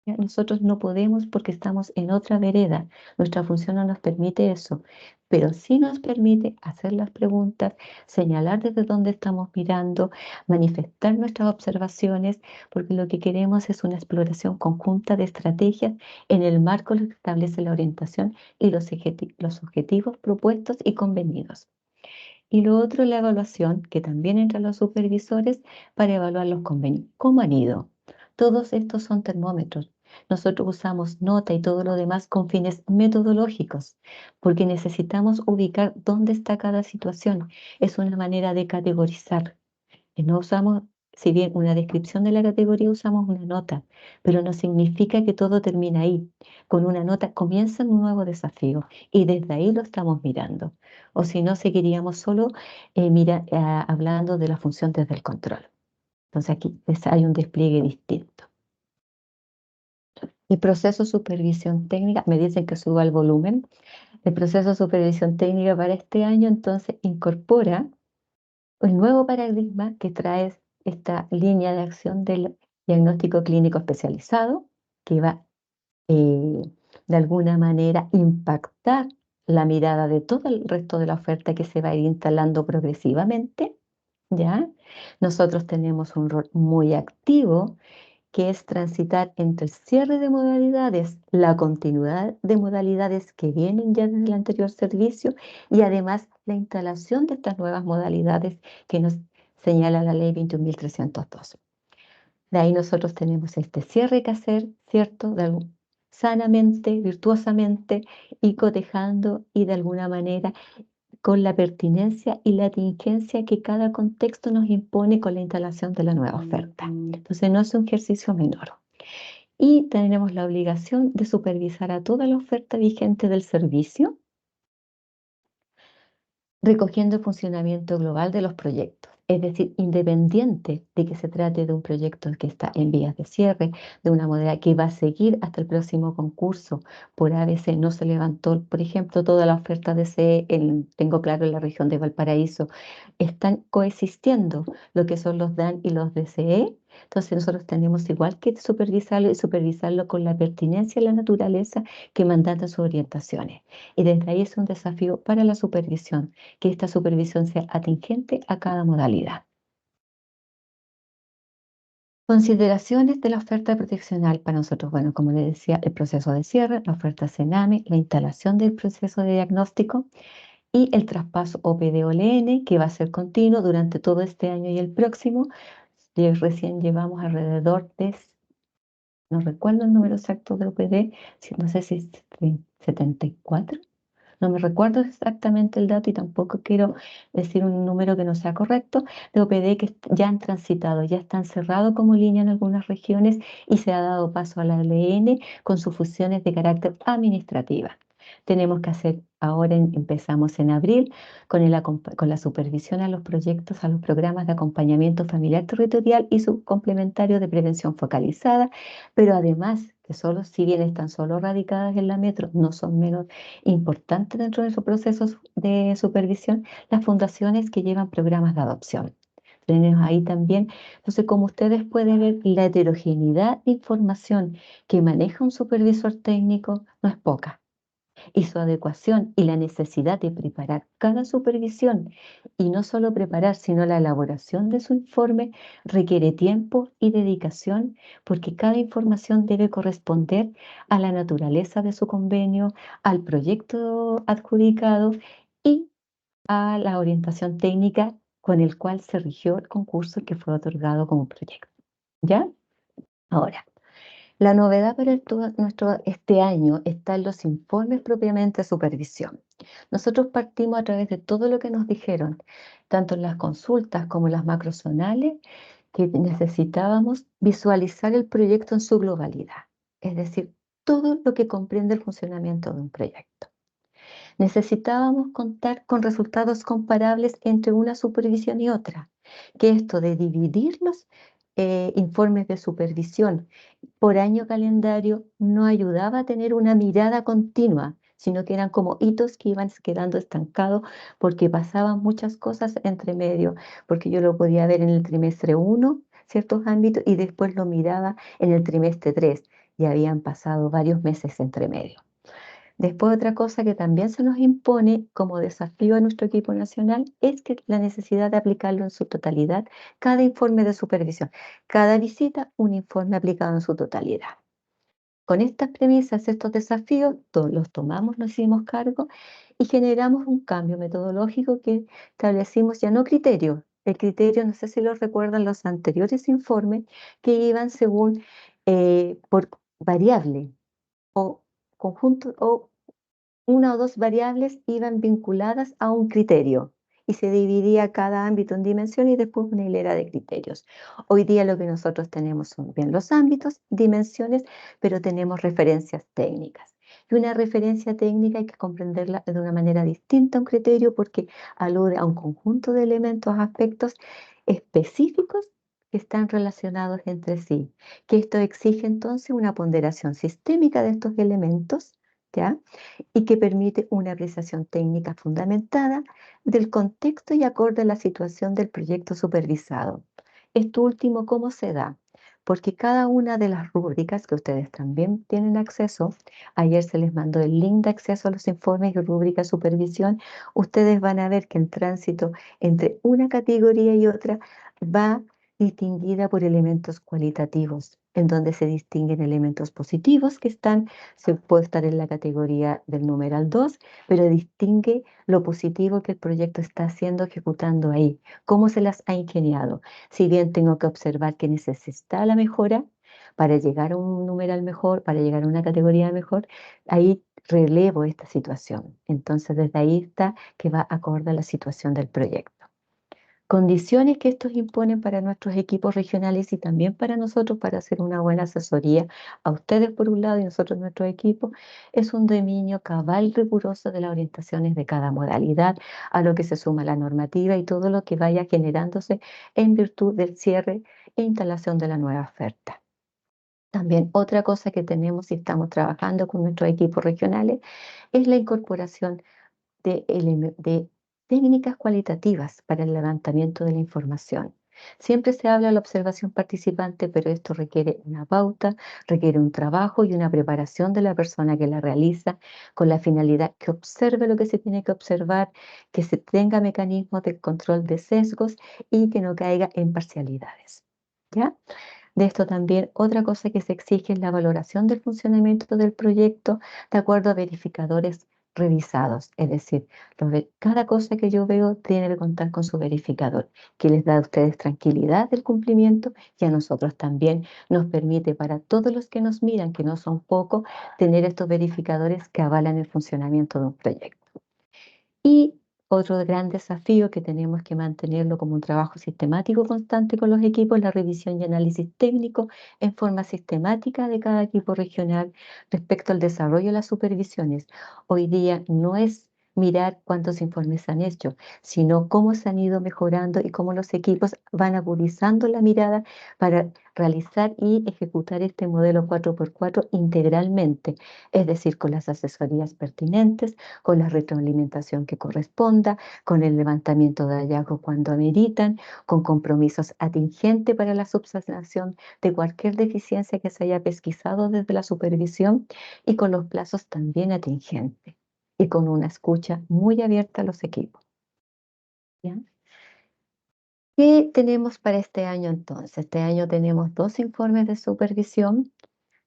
[SPEAKER 2] ¿Ya? Nosotros no podemos porque estamos en otra vereda. Nuestra función no nos permite eso, pero sí nos permite hacer las preguntas, señalar desde dónde estamos mirando, manifestar nuestras observaciones, porque lo que queremos es una exploración conjunta de estrategias en el marco que establece la orientación y los objetivos propuestos y convenidos. Y lo otro, la evaluación, que también entran los supervisores para evaluar los convenios. ¿Cómo han ido? Todos estos son termómetros. Nosotros usamos nota y todo lo demás con fines metodológicos, porque necesitamos ubicar dónde está cada situación. Es una manera de categorizar. No usamos, si bien una descripción de la categoría, usamos una nota, pero no significa que todo termina ahí. Con una nota comienza un nuevo desafío y desde ahí lo estamos mirando. O si no, seguiríamos solo hablando de la función desde el control. Entonces aquí hay un despliegue distinto. El proceso de supervisión técnica, me dicen que suba el volumen. El proceso de supervisión técnica para este año entonces incorpora el nuevo paradigma que trae esta línea de acción del diagnóstico clínico especializado, que va de alguna manera impactar la mirada de todo el resto de la oferta que se va a ir instalando progresivamente, ¿ya? Nosotros tenemos un rol muy activo que es transitar entre el cierre de modalidades, la continuidad de modalidades que vienen ya desde el anterior servicio y además la instalación de estas nuevas modalidades que nos señala la ley 21.312. De ahí nosotros tenemos este cierre que hacer, ¿cierto? Sanamente, virtuosamente y cotejando y de alguna manera con la pertinencia y la tingencia que cada contexto nos impone con la instalación de la nueva oferta. Entonces no es un ejercicio menor. Y tenemos la obligación de supervisar a toda la oferta vigente del servicio, recogiendo el funcionamiento global de los proyectos. Es decir, independiente de que se trate de un proyecto que está en vías de cierre, de una modalidad que va a seguir hasta el próximo concurso, por ABC no se levantó, por ejemplo, toda la oferta de CE, tengo claro, en la región de Valparaíso, están coexistiendo lo que son los DAN y los DCE. Entonces nosotros tenemos igual que supervisarlo y supervisarlo con la pertinencia y la naturaleza que mandatan sus orientaciones. Y desde ahí es un desafío para la supervisión, que esta supervisión sea atingente a cada modalidad. Consideraciones de la oferta proteccional para nosotros. Bueno, como les decía, el proceso de cierre, la oferta CENAME, la instalación del proceso de diagnóstico y el traspaso OPD-OLN, que va a ser continuo durante todo este año y el próximo. Recién llevamos alrededor de, no recuerdo el número exacto de OPD, no sé si es 74. No me recuerdo exactamente el dato y tampoco quiero decir un número que no sea correcto, de OPD que ya han transitado, ya están cerrados como línea en algunas regiones y se ha dado paso a la ALN con sus funciones de carácter administrativa. Tenemos que hacer, ahora empezamos en abril, con la supervisión a los proyectos, a los programas de acompañamiento familiar territorial y su complementario de prevención focalizada, pero además, que solo, si bien están solo radicadas en la metro, no son menos importante dentro de esos procesos de supervisión, las fundaciones que llevan programas de adopción. Tenemos ahí también, entonces como ustedes pueden ver, la heterogeneidad de información que maneja un supervisor técnico no es poca y su adecuación y la necesidad de preparar cada supervisión y no solo preparar, sino la elaboración de su informe requiere tiempo y dedicación porque cada información debe corresponder a la naturaleza de su convenio, al proyecto adjudicado y a la orientación técnica con el cual se rigió el concurso que fue otorgado como proyecto. ¿Ya? Ahora, la novedad para este año está en los informes propiamente de supervisión. Nosotros partimos a través de todo lo que nos dijeron, tanto en las consultas como en las macrozonales, que necesitábamos visualizar el proyecto en su globalidad, es decir, todo lo que comprende el funcionamiento de un proyecto. Necesitábamos contar con resultados comparables entre una supervisión y otra, que esto de dividir los informes de supervisión por año calendario no ayudaba a tener una mirada continua, sino que eran como hitos que iban quedando estancados porque pasaban muchas cosas entre medio, porque yo lo podía ver en el trimestre 1, ciertos ámbitos, y después lo miraba en el trimestre 3, y habían pasado varios meses entre medio. Después, otra cosa que también se nos impone como desafío a nuestro equipo nacional es que la necesidad de aplicarlo en su totalidad, cada informe de supervisión, cada visita, un informe aplicado en su totalidad. Con estas premisas, estos desafíos, los tomamos, nos hicimos cargo y generamos un cambio metodológico que establecimos ya no criterios. El criterio, no sé si lo recuerdan los anteriores informes, que iban según por variable o conjunto o una o dos variables iban vinculadas a un criterio y se dividía cada ámbito en dimensiones y después una hilera de criterios. Hoy día lo que nosotros tenemos son bien los ámbitos, dimensiones, pero tenemos referencias técnicas. Y una referencia técnica hay que comprenderla de una manera distinta a un criterio porque alude a un conjunto de elementos, aspectos específicos que están relacionados entre sí. Que esto exige entonces una ponderación sistémica de estos elementos, ¿ya? Y que permite una apreciación técnica fundamentada del contexto y acorde a la situación del proyecto supervisado. Esto último, ¿cómo se da? Porque cada una de las rúbricas que ustedes también tienen acceso, ayer se les mandó el link de acceso a los informes y rúbrica supervisión, ustedes van a ver que el tránsito entre una categoría y otra va distinguida por elementos cualitativos, en donde se distinguen elementos positivos que están, se puede estar en la categoría del numeral 2, pero distingue lo positivo que el proyecto está haciendo, ejecutando ahí, cómo se las ha ingeniado. Si bien tengo que observar que necesita la mejora para llegar a un numeral mejor, para llegar a una categoría mejor, ahí relevo esta situación. Entonces, desde ahí está que va acorde a la situación del proyecto. Condiciones que estos imponen para nuestros equipos regionales y también para nosotros para hacer una buena asesoría a ustedes por un lado y nosotros nuestro equipo, es un dominio cabal riguroso de las orientaciones de cada modalidad, a lo que se suma la normativa y todo lo que vaya generándose en virtud del cierre e instalación de la nueva oferta. También otra cosa que tenemos y estamos trabajando con nuestros equipos regionales es la incorporación de técnicas cualitativas para el levantamiento de la información. Siempre se habla de la observación participante, pero esto requiere una pauta, requiere un trabajo y una preparación de la persona que la realiza con la finalidad que observe lo que se tiene que observar, que se tenga mecanismos de control de sesgos y que no caiga en parcialidades. ¿Ya? De esto también, otra cosa que se exige es la valoración del funcionamiento del proyecto de acuerdo a verificadores revisados. Es decir, cada cosa que yo veo tiene que contar con su verificador, que les da a ustedes tranquilidad del cumplimiento y a nosotros también nos permite para todos los que nos miran, que no son pocos, tener estos verificadores que avalan el funcionamiento de un proyecto. Y otro gran desafío que tenemos que mantenerlo como un trabajo sistemático constante con los equipos, la revisión y análisis técnico en forma sistemática de cada equipo regional respecto al desarrollo de las supervisiones. Hoy día no es mirar cuántos informes se han hecho, sino cómo se han ido mejorando y cómo los equipos van agudizando la mirada para realizar y ejecutar este modelo 4x4 integralmente, es decir, con las asesorías pertinentes, con la retroalimentación que corresponda, con el levantamiento de hallazgos cuando ameritan, con compromisos atingentes para la subsanación de cualquier deficiencia que se haya pesquisado desde la supervisión y con los plazos también atingentes y con una escucha muy abierta a los equipos. ¿Ya? ¿Qué tenemos para este año entonces? Este año tenemos 2 informes de supervisión.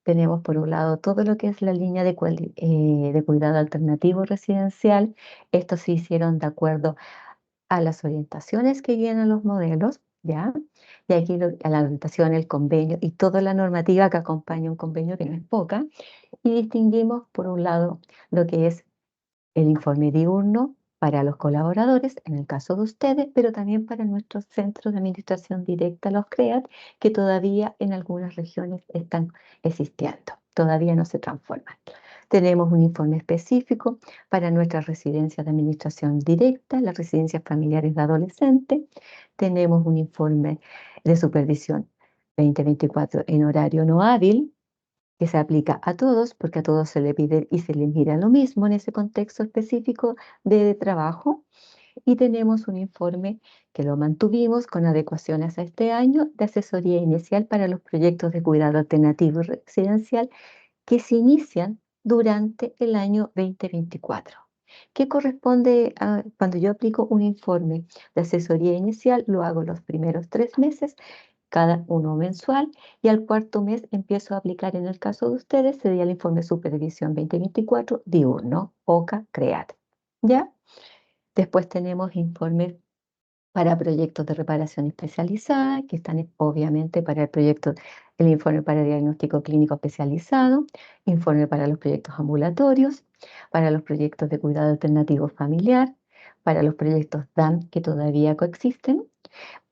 [SPEAKER 2] Tenemos por un lado todo lo que es la línea de cuidado alternativo residencial. Estos se hicieron de acuerdo a las orientaciones que guían los modelos, ¿ya? Y aquí a la orientación, el convenio y toda la normativa que acompaña un convenio, que no es poca. Y distinguimos por un lado lo que es el informe diurno para los colaboradores, en el caso de ustedes, pero también para nuestros centros de administración directa, los CREAT, que todavía en algunas regiones están existiendo, todavía no se transforman. Tenemos un informe específico para nuestras residencias de administración directa, las residencias familiares de adolescentes. Tenemos un informe de supervisión 2024 en horario no hábil, que se aplica a todos, porque a todos se le pide y se les mira lo mismo en ese contexto específico de trabajo. Y tenemos un informe que lo mantuvimos con adecuaciones a este año de asesoría inicial para los proyectos de cuidado alternativo residencial que se inician durante el año 2024. ¿Qué corresponde a cuando yo aplico un informe de asesoría inicial? Lo hago los primeros 3 meses, cada uno mensual, y al cuarto mes empiezo a aplicar, en el caso de ustedes, sería el informe Supervisión 2024 diurno, OCA, CREAT. ¿Ya? Después tenemos informes para proyectos de reparación especializada, que están obviamente para el proyecto, el informe para diagnóstico clínico especializado, informe para los proyectos ambulatorios, para los proyectos de cuidado alternativo familiar, para los proyectos DAM que todavía coexisten,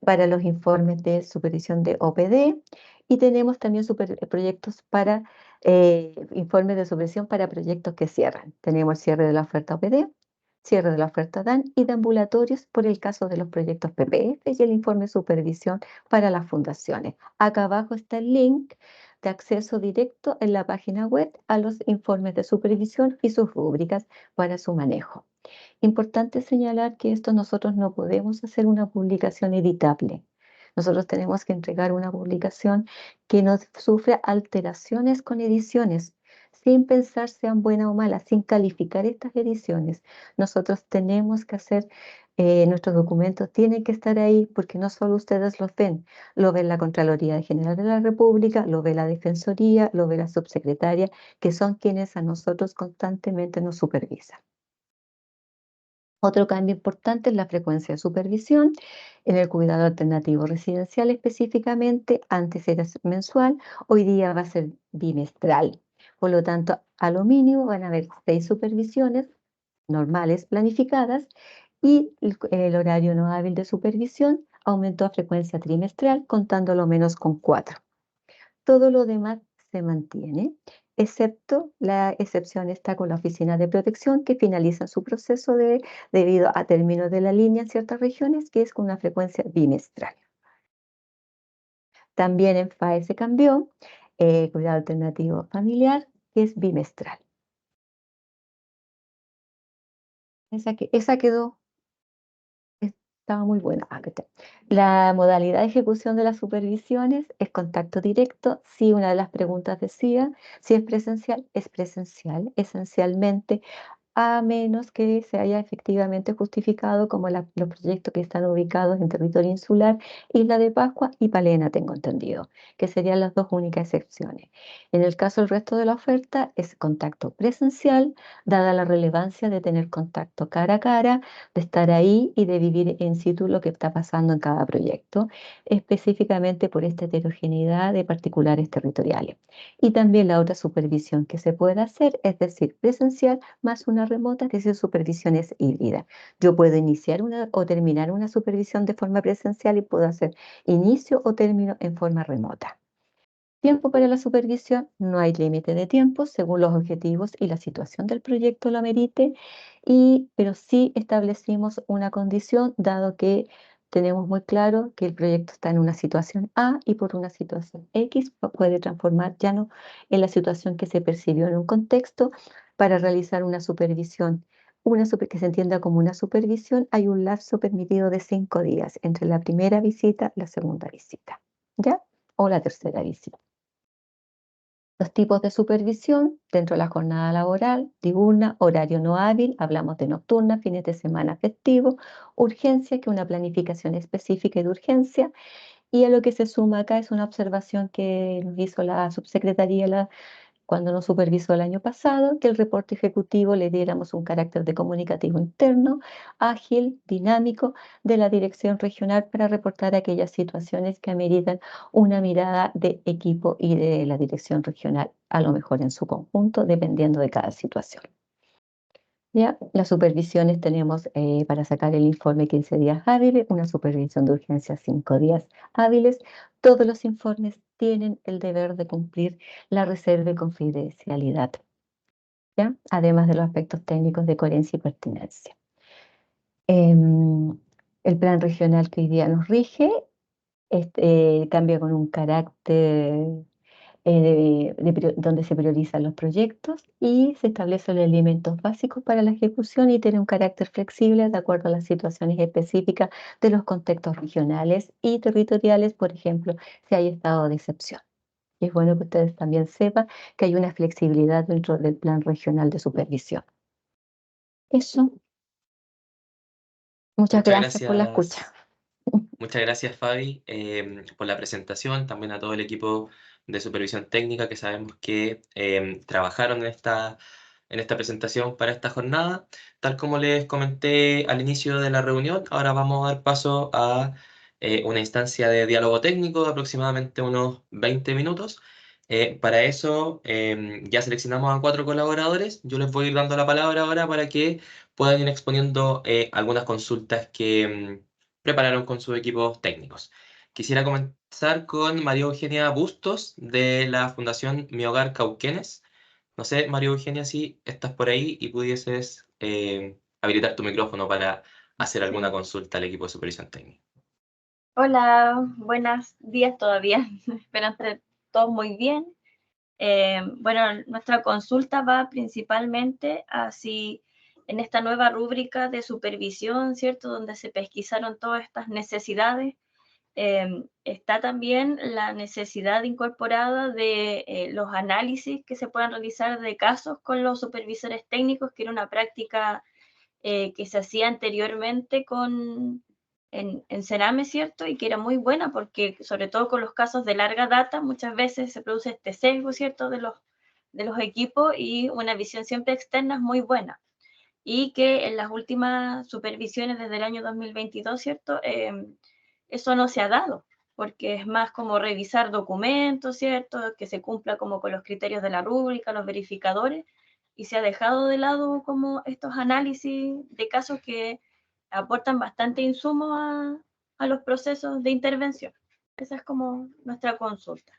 [SPEAKER 2] para los informes de supervisión de OPD, y tenemos también proyectos para informes de supervisión para proyectos que cierran. Tenemos el cierre de la oferta OPD, cierre de la oferta DAN y de ambulatorios por el caso de los proyectos PPF y el informe de supervisión para las fundaciones. Acá abajo está el link de acceso directo en la página web a los informes de supervisión y sus rúbricas para su manejo. Importante señalar que esto nosotros no podemos hacer una publicación editable. Nosotros tenemos que entregar una publicación que no sufra alteraciones con ediciones, sin pensar sean buenas o malas, sin calificar estas ediciones. Nosotros tenemos que hacer, nuestros documentos tienen que estar ahí porque no solo ustedes los ven, lo ve la Contraloría General de la República, lo ve la Defensoría, lo ve la Subsecretaria, que son quienes a nosotros constantemente nos supervisan. Otro cambio importante es la frecuencia de supervisión. En el cuidado alternativo residencial específicamente, antes era mensual, hoy día va a ser bimestral. Por lo tanto, a lo mínimo van a haber 6 supervisiones normales planificadas, y el horario no hábil de supervisión aumentó a frecuencia trimestral, contando lo menos con 4. Todo lo demás se mantiene, excepto la excepción está con la Oficina de Protección, que finaliza su proceso debido a términos de la línea en ciertas regiones, que es con una frecuencia bimestral. También en FAE se cambió, cuidado alternativo familiar, que es bimestral. Esa quedó. Estaba muy buena. Acá está. La modalidad de ejecución de las supervisiones es contacto directo. Si una de las preguntas decía, si es presencial, esencialmente, a menos que se haya efectivamente justificado, como los proyectos que están ubicados en territorio insular, Isla de Pascua y Palena, tengo entendido, que serían las dos únicas excepciones. En el caso del resto de la oferta es contacto presencial, dada la relevancia de tener contacto cara a cara, de estar ahí y de vivir in situ lo que está pasando en cada proyecto, específicamente por esta heterogeneidad de particulares territoriales. Y también la otra supervisión que se puede hacer, es decir, presencial más una remota, es decir, supervisiones híbridas. Yo puedo iniciar una o terminar una supervisión de forma presencial y puedo hacer inicio o término en forma remota. Tiempo para la supervisión, no hay límite de tiempo según los objetivos y la situación del proyecto lo amerite, pero sí establecimos una condición, dado que tenemos muy claro que el proyecto está en una situación A y por una situación X puede transformar ya no en la situación que se percibió en un contexto. Para realizar una supervisión, que se entienda como una supervisión, hay un lapso permitido de 5 días entre la primera visita y la segunda visita, ¿ya? O la tercera visita. Los tipos de supervisión dentro de la jornada laboral, diurna, horario no hábil, hablamos de nocturna, fines de semana festivos, urgencia, que es una planificación específica y de urgencia, y a lo que se suma acá es una observación que nos hizo la subsecretaría cuando nos supervisó el año pasado, que el reporte ejecutivo le diéramos un carácter de comunicativo interno, ágil, dinámico, de la dirección regional para reportar aquellas situaciones que ameritan una mirada de equipo y de la dirección regional, a lo mejor en su conjunto, dependiendo de cada situación. Ya, las supervisiones tenemos, para sacar el informe, 15 días hábiles, una supervisión de urgencia 5 días hábiles. Todos los informes tienen el deber de cumplir la reserva de confidencialidad, ¿ya? Además de los aspectos técnicos de coherencia y pertinencia. Em, el plan regional que hoy día nos rige cambia con un carácter donde se priorizan los proyectos y se establecen los elementos básicos para la ejecución y tiene un carácter flexible de acuerdo a las situaciones específicas de los contextos regionales y territoriales, por ejemplo, si hay estado de excepción. Y es bueno que ustedes también sepan que hay una flexibilidad dentro del plan regional de supervisión. Eso, muchas
[SPEAKER 1] Muchas
[SPEAKER 2] gracias por la escucha.
[SPEAKER 1] gracias. Muchas gracias, Fabi, por la presentación, también a todo el equipo de supervisión técnica que sabemos que trabajaron en esta presentación para esta jornada. Tal como les comenté al inicio de la reunión, ahora vamos a dar paso a una instancia de diálogo técnico de aproximadamente unos 20 minutos. Para eso ya seleccionamos a 4 colaboradores. Yo les voy a ir dando la palabra ahora para que puedan ir exponiendo algunas consultas que prepararon con sus equipos técnicos. Quisiera comenzar con María Eugenia Bustos de la Fundación Mi Hogar Cauquenes. No sé, María Eugenia, si estás por ahí y pudieses habilitar tu micrófono para hacer alguna
[SPEAKER 3] Sí.
[SPEAKER 1] consulta al equipo de supervisión técnica.
[SPEAKER 3] Hola, buenos días todavía. Espero entre todos muy bien. Bueno, nuestra consulta va principalmente a si en esta nueva rúbrica de supervisión, ¿cierto? Donde se pesquisaron todas estas necesidades, está también la necesidad incorporada de los análisis que se puedan realizar de casos con los supervisores técnicos, que era una práctica que se hacía anteriormente en Cerame, ¿cierto? Y que era muy buena porque, sobre todo con los casos de larga data, muchas veces se produce este sesgo, ¿cierto? De los equipos y una visión siempre externa es muy buena. Y que en las últimas supervisiones desde el año 2022, ¿cierto? Eso no se ha dado, porque es más como revisar documentos, ¿cierto? Que se cumpla como con los criterios de la rúbrica, los verificadores, y se ha dejado de lado como estos análisis de casos que aportan bastante insumo a los procesos de intervención. Esa es como nuestra consulta.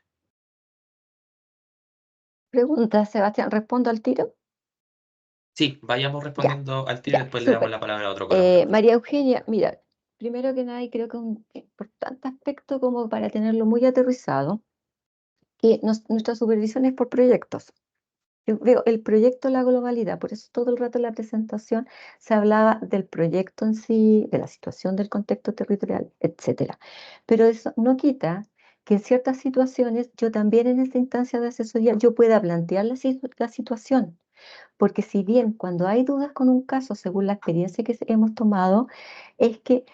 [SPEAKER 2] Pregunta, Sebastián, ¿respondo al tiro?
[SPEAKER 1] Sí, vayamos
[SPEAKER 2] Ya,
[SPEAKER 1] respondiendo al tiro y
[SPEAKER 2] ya,
[SPEAKER 1] después le damos
[SPEAKER 2] súper.
[SPEAKER 1] la palabra a otro colaborador.
[SPEAKER 2] María Eugenia, mira, primero que nada, y creo que es un importante aspecto como para tenerlo muy aterrizado, que nuestra supervisión es por proyectos. Yo veo el proyecto la globalidad, por eso todo el rato en la presentación se hablaba del proyecto en sí, de la situación del contexto territorial, etcétera. Pero eso no quita que en ciertas situaciones yo también en esta instancia de asesoría yo pueda plantear la situación. Porque si bien cuando hay dudas con un caso, según la experiencia que hemos tomado, es que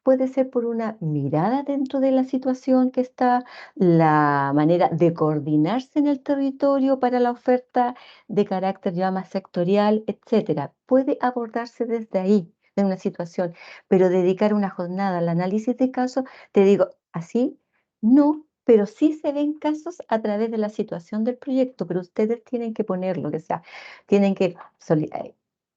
[SPEAKER 2] puede ser por una mirada dentro de la situación que está, la manera de coordinarse en el territorio para la oferta de carácter ya más sectorial, etcétera. Puede abordarse desde ahí, de una situación, pero dedicar una jornada al análisis de casos, te digo, así no, pero sí se ven casos a través de la situación del proyecto, pero ustedes tienen que ponerlo, que sea, tienen que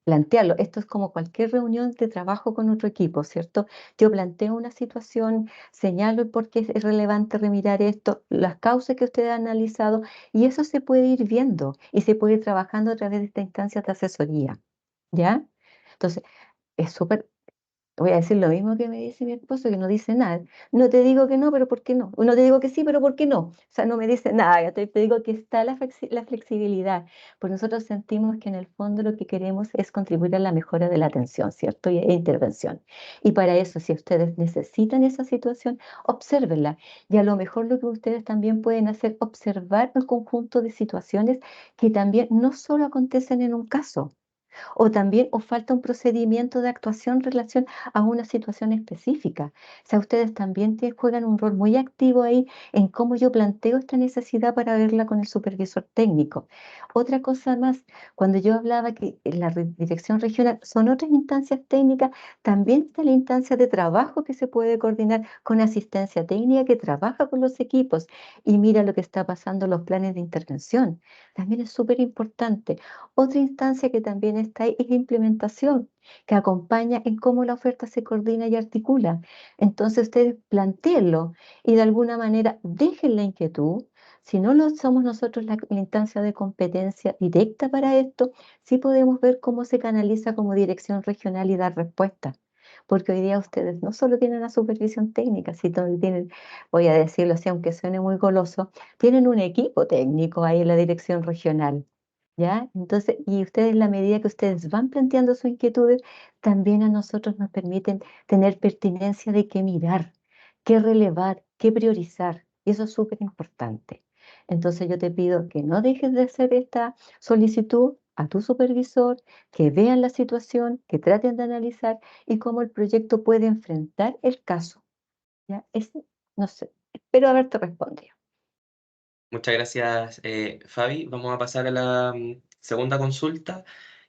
[SPEAKER 2] plantearlo. Esto es como cualquier reunión de trabajo con otro equipo, ¿cierto? Yo planteo una situación, señalo por qué es relevante remirar esto, las causas que ustedes han analizado, y eso se puede ir viendo y se puede ir trabajando a través de esta instancia de asesoría, ¿ya? Entonces, es súper. Voy a decir lo mismo que me dice mi esposo, que no dice nada. No te digo que no, pero ¿por qué no? O no te digo que sí, pero ¿por qué no? O sea, no me dice nada. Te digo que está la flexibilidad. Pues nosotros sentimos que en el fondo lo que queremos es contribuir a la mejora de la atención, ¿cierto? E intervención. Y para eso, si ustedes necesitan esa situación, obsérvenla. Y a lo mejor lo que ustedes también pueden hacer, observar el conjunto de situaciones que también no solo acontecen en un caso o también os falta un procedimiento de actuación en relación a una situación específica. O sea, ustedes también juegan un rol muy activo ahí en cómo yo planteo esta necesidad para verla con el supervisor técnico. Otra cosa más, cuando yo hablaba que en la dirección regional son otras instancias técnicas, también está la instancia de trabajo que se puede coordinar con asistencia técnica que trabaja con los equipos y mira lo que está pasando en los planes de intervención. También es súper importante. Otra instancia que también está ahí es la implementación, que acompaña en cómo la oferta se coordina y articula. Entonces ustedes plantéenlo y de alguna manera dejen la inquietud. Si no lo somos nosotros la instancia de competencia directa para esto, sí podemos ver cómo se canaliza como dirección regional y dar respuesta. porque hoy día ustedes no solo tienen la supervisión técnica, sino que tienen, voy a decirlo así, aunque suene muy goloso, tienen un equipo técnico ahí en la dirección regional. ¿Ya? Entonces, y ustedes, en la medida que ustedes van planteando sus inquietudes, también a nosotros nos permiten tener pertinencia de qué mirar, qué relevar, qué priorizar. Y eso es súper importante. Entonces yo te pido que no dejes de hacer esta solicitud a tu supervisor, que vean la situación, que traten de analizar y cómo el proyecto puede enfrentar el caso. ¿Ya? No sé, espero haberte respondido.
[SPEAKER 1] Muchas gracias, Fabi. Vamos a pasar a la segunda consulta.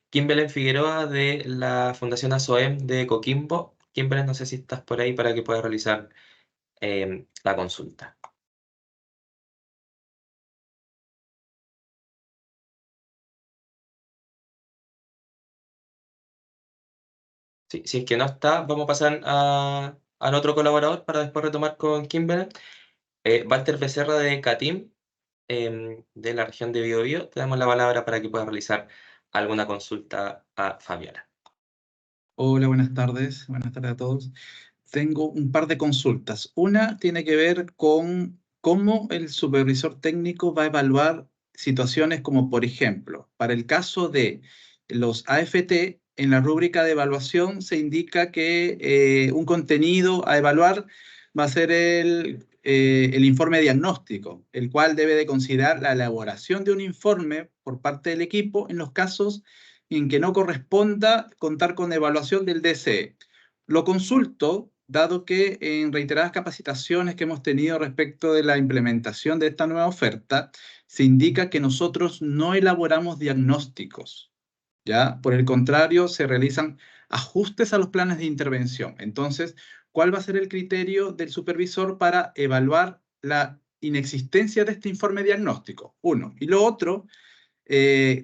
[SPEAKER 1] Kimberly Figueroa de la Fundación ASOEM de Coquimbo. Kimberly, no sé si estás por ahí para que puedas realizar la consulta. Sí, si es que no está, vamos a pasar al otro colaborador para después retomar con Kimberly. Walter Becerra de CATIM, de la región de Biobío. Te damos la palabra para que puedas realizar alguna consulta a Fabiola.
[SPEAKER 4] Hola, buenas tardes. Buenas tardes a todos. Tengo un par de consultas. Una tiene que ver con cómo el supervisor técnico va a evaluar situaciones como, por ejemplo, para el caso de los AFT, en la rúbrica de evaluación se indica que un contenido a evaluar va a ser el informe diagnóstico, el cual debe de considerar la elaboración de un informe por parte del equipo en los casos en que no corresponda contar con evaluación del DCE. Lo consulto, dado que en reiteradas capacitaciones que hemos tenido respecto de la implementación de esta nueva oferta, se indica que nosotros no elaboramos diagnósticos, ¿ya? Por el contrario, se realizan ajustes a los planes de intervención. Entonces, ¿cuál va a ser el criterio del supervisor para evaluar la inexistencia de este informe diagnóstico? Uno. Y lo otro,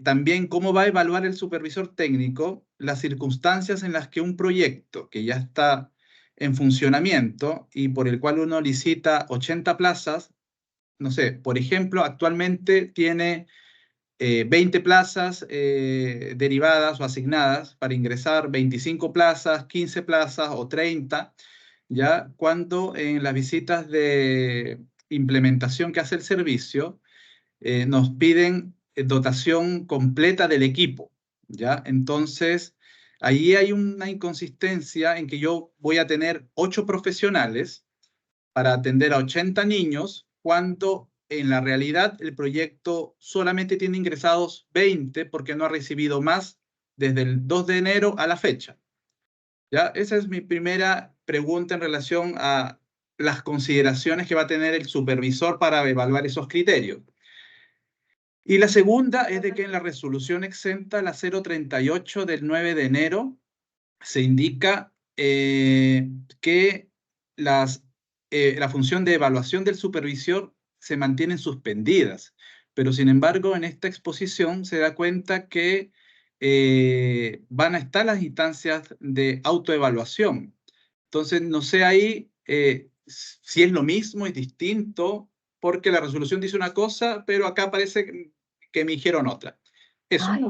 [SPEAKER 4] también cómo va a evaluar el supervisor técnico las circunstancias en las que un proyecto que ya está en funcionamiento y por el cual uno licita 80 plazas, no sé, por ejemplo, actualmente tiene 20 plazas derivadas o asignadas para ingresar 25 plazas, 15 plazas o 30, ya cuando en las visitas de implementación que hace el servicio, nos piden dotación completa del equipo, ¿ya? Entonces, ahí hay una inconsistencia en que yo voy a tener 8 profesionales para atender a 80 niños, cuando en la realidad el proyecto solamente tiene ingresados 20 porque no ha recibido más desde el 2 de enero a la fecha, ¿ya? Esa es mi primera pregunta en relación a las consideraciones que va a tener el supervisor para evaluar esos criterios. Y la segunda es de que en la resolución exenta, la 038 del 9 de enero, se indica que la función de evaluación del supervisor se mantienen suspendidas. Pero sin embargo, en esta exposición se da cuenta que van a estar las instancias de autoevaluación. Entonces, no sé ahí si es lo mismo, es distinto, porque la resolución dice una cosa, pero acá parece que me dijeron otra. Eso.
[SPEAKER 2] Ay,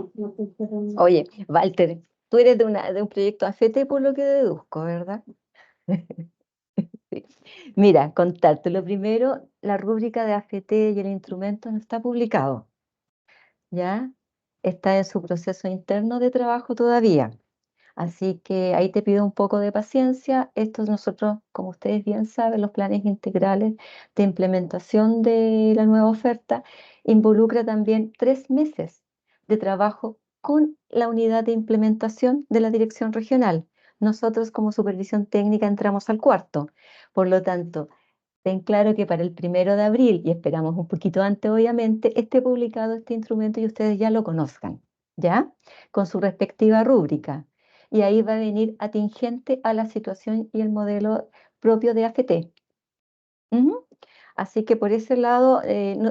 [SPEAKER 2] oye, Walter, tú eres de un proyecto AFT por lo que deduzco, ¿verdad? Sí. Mira, contarte lo primero, la rúbrica de AFT y el instrumento no está publicado, ¿ya? Está en su proceso interno de trabajo todavía. Así que ahí te pido un poco de paciencia. Estos nosotros, como ustedes bien saben, los planes integrales de implementación de la nueva oferta involucra también 3 meses de trabajo con la unidad de implementación de la dirección regional. Nosotros como supervisión técnica entramos al cuarto. Por lo tanto, ten claro que para el 1 de abril, y esperamos un poquito antes obviamente, esté publicado este instrumento y ustedes ya lo conozcan, ¿ya? Con su respectiva rúbrica. Y ahí va a venir atingente a la situación y el modelo propio de AFT. Ujú. Así que por ese lado,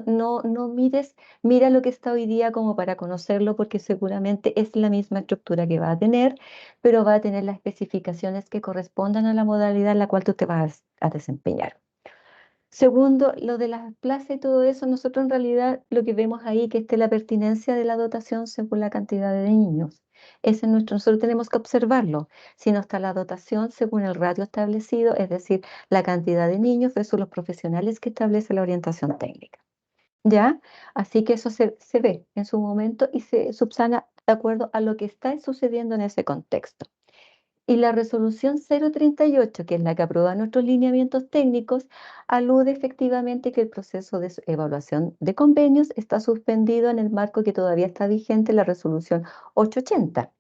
[SPEAKER 2] no mires, mira lo que está hoy día como para conocerlo, porque seguramente es la misma estructura que va a tener, pero va a tener las especificaciones que correspondan a la modalidad en la cual tú te vas a desempeñar. Segundo, lo de las plazas y todo eso, nosotros en realidad lo que vemos ahí que esté la pertinencia de la dotación según la cantidad de niños. Nosotros tenemos que observarlo. Si no está la dotación según el ratio establecido, es decir, la cantidad de niños versus los profesionales que establece la orientación técnica. ¿Ya? Así que eso se ve en su momento y se subsana de acuerdo a lo que está sucediendo en ese contexto. Y la resolución 038, que es la que aprueba nuestros lineamientos técnicos, alude efectivamente que el proceso de evaluación de convenios está suspendido en el marco que todavía está vigente, la resolución 880.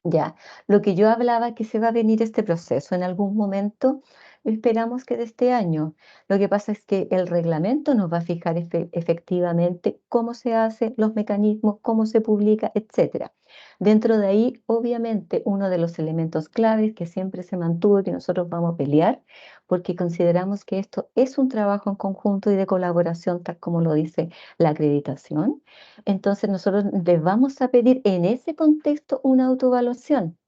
[SPEAKER 2] Ya, lo que yo hablaba que se va a venir este proceso en algún momento, esperamos que de este año. Lo que pasa es que el reglamento nos va a fijar efectivamente cómo se hace, los mecanismos, cómo se publica, etcétera. Dentro de ahí, obviamente, uno de los elementos claves que siempre se mantuvo y que nosotros vamos a pelear, porque consideramos que esto es un trabajo en conjunto y de colaboración, tal como lo dice la acreditación. Entonces nosotros les vamos a pedir en ese contexto una autoevaluación,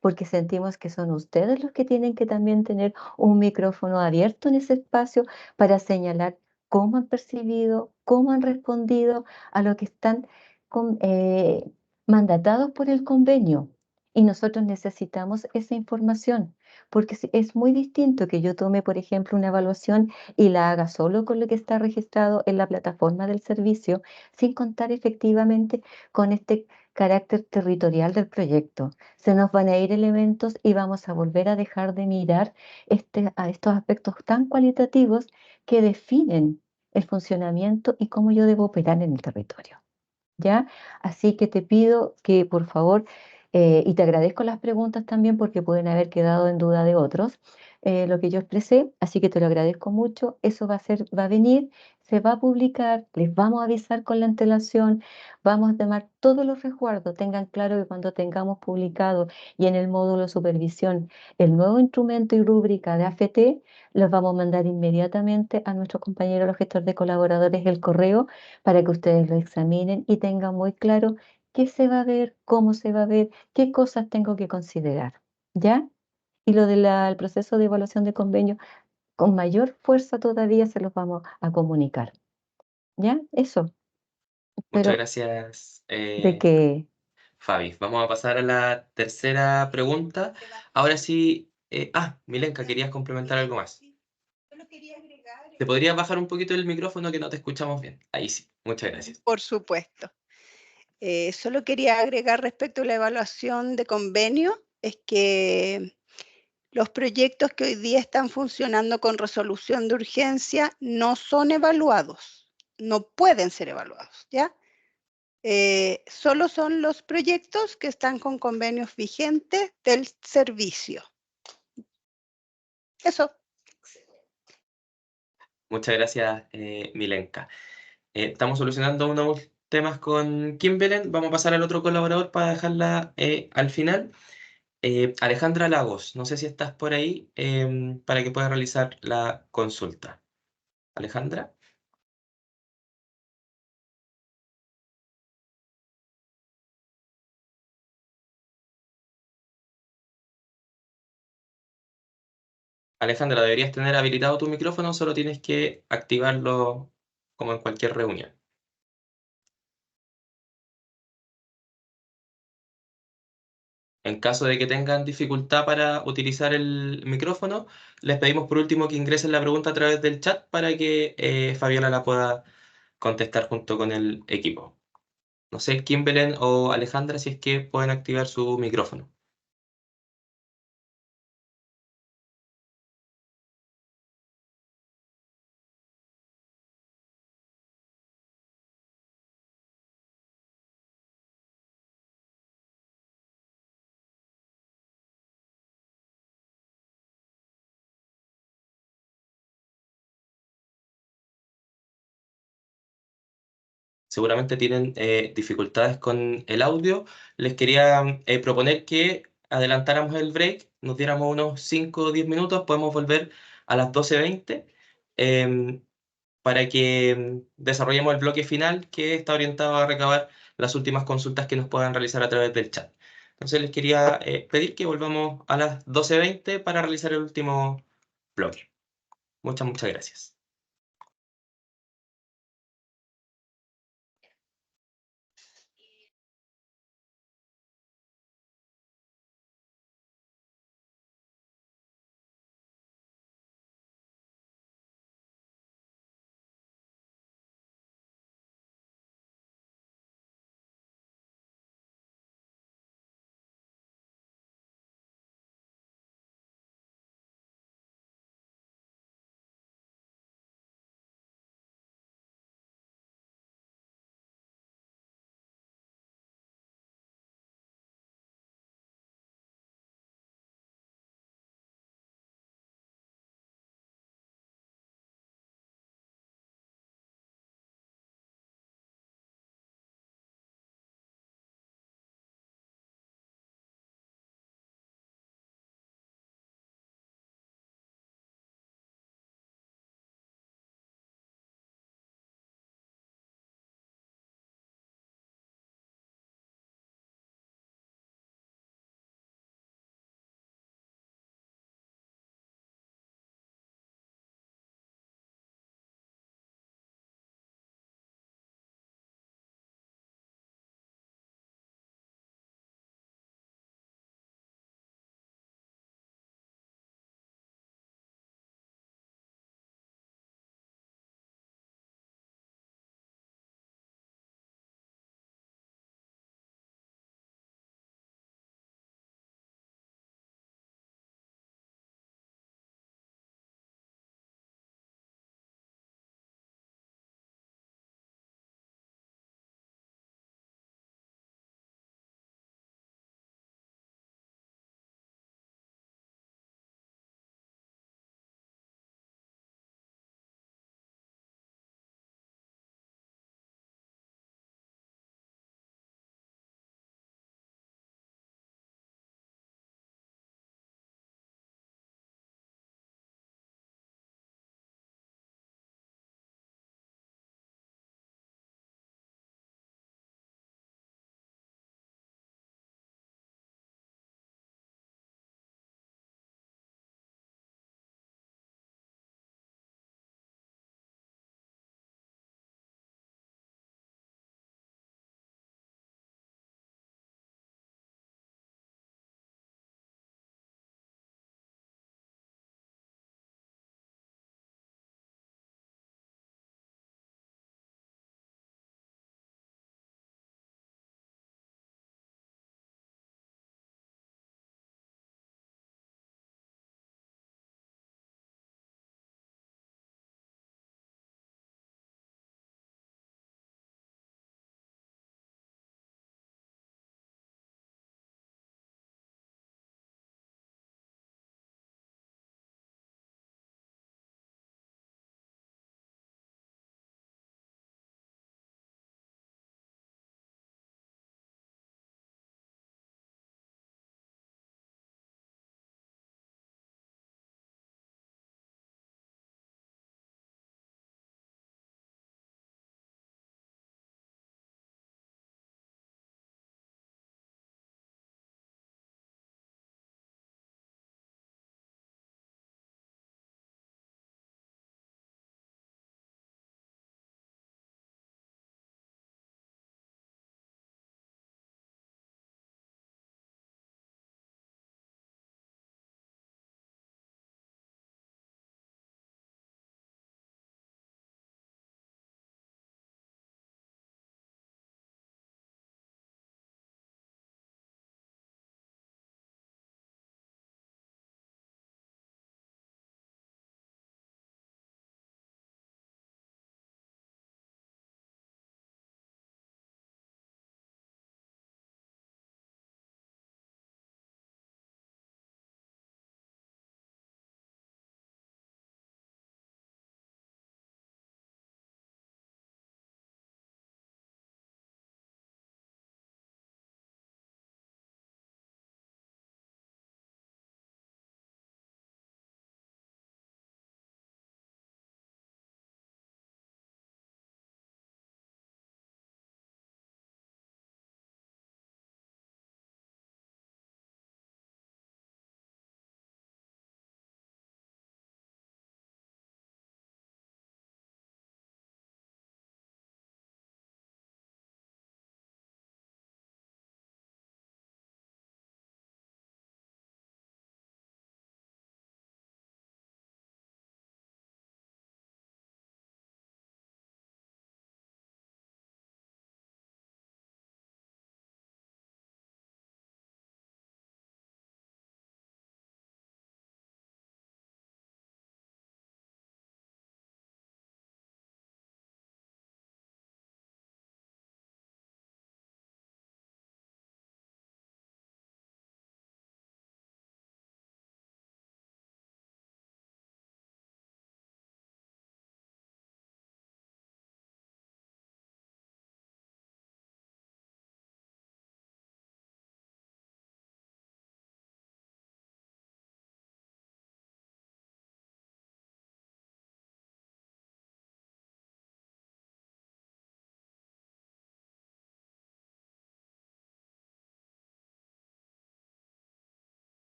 [SPEAKER 2] porque sentimos que son ustedes los que tienen que también tener un micrófono abierto en ese espacio para señalar cómo han percibido, cómo han respondido a lo que están con- eh, mandatados por el convenio. Y nosotros necesitamos esa información, porque es muy distinto que yo tome, por ejemplo, una evaluación y la haga solo con lo que está registrado en la plataforma del servicio, sin contar efectivamente con este carácter territorial del proyecto. Se nos van a ir elementos y vamos a volver a dejar de mirar a estos aspectos tan cualitativos que definen el funcionamiento y cómo yo debo operar en el territorio. ¿Ya? Así que te pido que por favor, y te agradezco las preguntas también porque pueden haber quedado en duda de otros, lo que yo expresé, así que te lo agradezco mucho. Eso va a venir, se va a publicar, les vamos a avisar con la antelación, vamos a tomar todos los resguardos. Tengan claro que cuando tengamos publicado y en el módulo de supervisión el nuevo instrumento y rúbrica de AFT, los vamos a mandar inmediatamente a nuestros compañeros, los gestores de colaboradores, el correo para que ustedes lo examinen y tengan muy claro qué se va a ver, cómo se va a ver, qué cosas tengo que considerar. ¿Ya? Y lo del proceso de evaluación de convenio, con mayor fuerza todavía se los vamos a comunicar. ¿Ya? Eso.
[SPEAKER 1] Muchas
[SPEAKER 2] Pero
[SPEAKER 1] gracias,
[SPEAKER 2] de que
[SPEAKER 1] Fabi. Vamos a pasar a la tercera pregunta. Ahora sí, Milenka, ¿querías complementar algo más?
[SPEAKER 5] Solo quería agregar,
[SPEAKER 1] ¿Te podrías bajar un poquito el micrófono que no te escuchamos bien? Ahí sí, muchas gracias.
[SPEAKER 5] por supuesto. Solo quería agregar respecto a la evaluación de convenio, es que los proyectos que hoy día están funcionando con resolución de urgencia no son evaluados, no pueden ser evaluados, ¿ya? Solo son los proyectos que están con convenios vigentes del servicio. Eso.
[SPEAKER 1] Muchas gracias, Milenka. Estamos solucionando unos temas con Kimberly. Vamos a pasar al otro colaborador para dejarla al final. Alejandra Lagos, no sé si estás por ahí para que puedas realizar la consulta. Alejandra. Alejandra, deberías tener habilitado tu micrófono, solo tienes que activarlo como en cualquier reunión. En caso de que tengan dificultad para utilizar el micrófono, les pedimos por último que ingresen la pregunta a través del chat para que Fabiola la pueda contestar junto con el equipo. No sé, Kimberly o Alejandra, si es que pueden activar su micrófono. Seguramente tienen dificultades con el audio. Les quería proponer que adelantáramos el break, nos diéramos unos 5 o 10 minutos, podemos volver a las 12:20 para que desarrollemos el bloque final que está orientado a recabar las últimas consultas que nos puedan realizar a través del chat. Entonces les quería pedir que volvamos a las 12:20 para realizar el último bloque. Muchas gracias.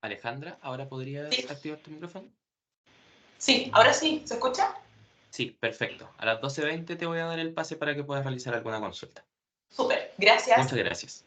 [SPEAKER 1] Alejandra, ¿ahora podrías
[SPEAKER 6] Sí.
[SPEAKER 1] activar tu micrófono?
[SPEAKER 6] Sí, ahora sí, ¿se escucha?
[SPEAKER 1] Sí, perfecto. A las 12:20 te voy a dar el pase para que puedas realizar alguna consulta.
[SPEAKER 6] Súper, gracias.
[SPEAKER 1] Muchas gracias.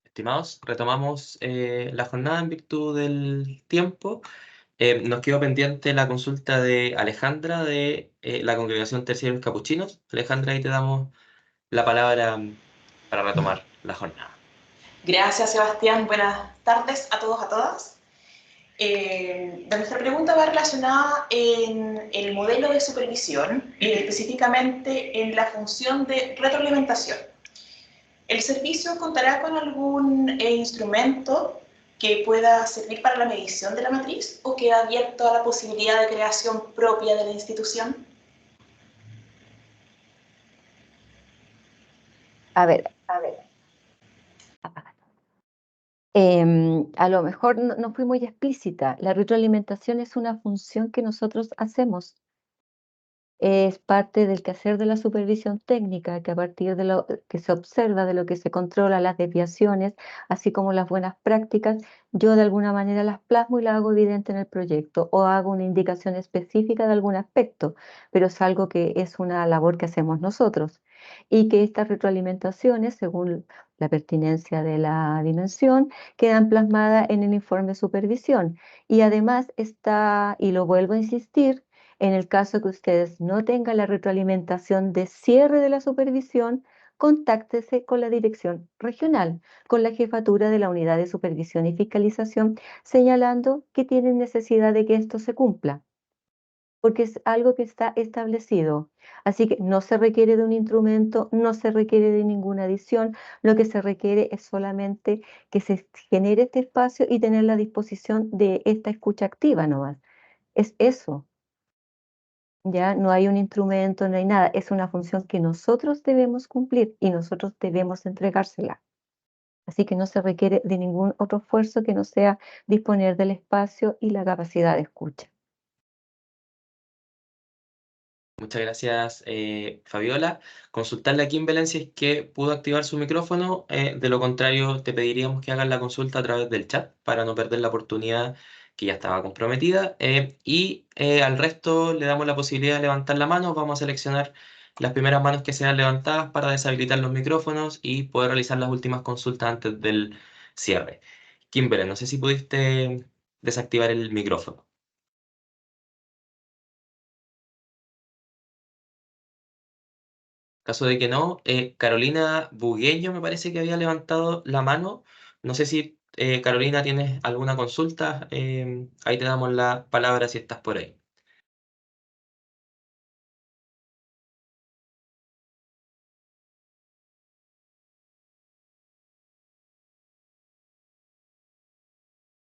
[SPEAKER 1] Estimados, retomamos la jornada en virtud del tiempo. Nos quedó pendiente la consulta de Alejandra de la Congregación Terciarios Capuchinos. Alejandra, ahí te damos la palabra para retomar la jornada.
[SPEAKER 6] Gracias, Sebastián. Buenas tardes a todos, a todas. Nuestra pregunta va relacionada en el modelo de supervisión, específicamente en la función de retroalimentación. ¿El servicio contará con algún instrumento que pueda servir para la medición de la matriz o queda abierto a la posibilidad de creación propia de la institución?
[SPEAKER 2] A ver, apaga. A lo mejor no fui muy explícita. La retroalimentación es una función que nosotros hacemos es parte del quehacer de la supervisión técnica, que a partir de lo que se observa, de lo que se controla, las desviaciones, así como las buenas prácticas, yo de alguna manera las plasmo y las hago evidente en el proyecto o hago una indicación específica de algún aspecto, pero es algo que es una labor que hacemos nosotros y que estas retroalimentaciones, según la pertinencia de la dimensión, quedan plasmadas en el informe de supervisión. Y además está, y lo vuelvo a insistir, en el caso que ustedes no tengan la retroalimentación de cierre de la supervisión, contáctese con la dirección regional, con la jefatura de la unidad de supervisión y fiscalización, señalando que tienen necesidad de que esto se cumpla, porque es algo que está establecido. Así que no se requiere de un instrumento, no se requiere de ninguna adición, lo que se requiere es solamente que se genere este espacio y tener la disposición de esta escucha activa nomás. Es eso. Ya no hay un instrumento, no hay nada, es una función que nosotros debemos cumplir y nosotros debemos entregársela. Así que no se requiere de ningún otro esfuerzo que no sea disponer del espacio y la capacidad de escucha.
[SPEAKER 1] Muchas gracias, Fabiola. Consultarle aquí en Belén si es que pudo activar su micrófono. De lo contrario, te pediríamos que hagas la consulta a través del chat para no perder la oportunidad que ya estaba comprometida. Al resto le damos la posibilidad de levantar la mano. Vamos a seleccionar las primeras manos que sean levantadas para deshabilitar los micrófonos y poder realizar las últimas consultas antes del cierre. Kimberly, no sé si pudiste desactivar el micrófono. Caso de que no, Carolina Bugueño me parece que había levantado la mano. No sé si Carolina tienes alguna consulta. Ahí te damos la palabra si estás por ahí.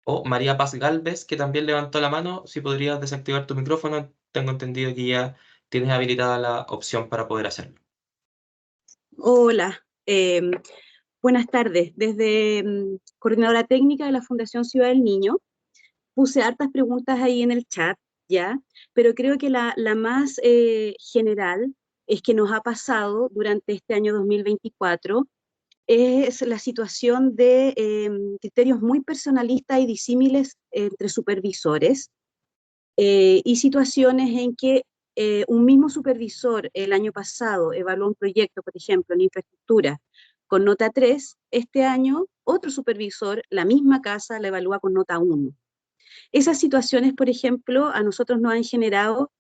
[SPEAKER 1] O María Paz Galvez, que también levantó la mano. Si podrías desactivar tu micrófono, tengo entendido que ya tienes habilitada la opción para poder hacerlo.
[SPEAKER 7] Hola, buenas tardes. Desde Coordinadora Técnica de la Fundación Ciudad del Niño, puse hartas preguntas ahí en el chat, ¿ya? Pero creo que la más general es que nos ha pasado durante este año 2024 es la situación de criterios muy personalistas y disímiles entre supervisores y situaciones en que un mismo supervisor el año pasado evaluó un proyecto, por ejemplo, en infraestructura, con nota 3, este año otro supervisor, la misma casa, la evalúa con nota 1. Esas situaciones, por ejemplo, a nosotros nos han generado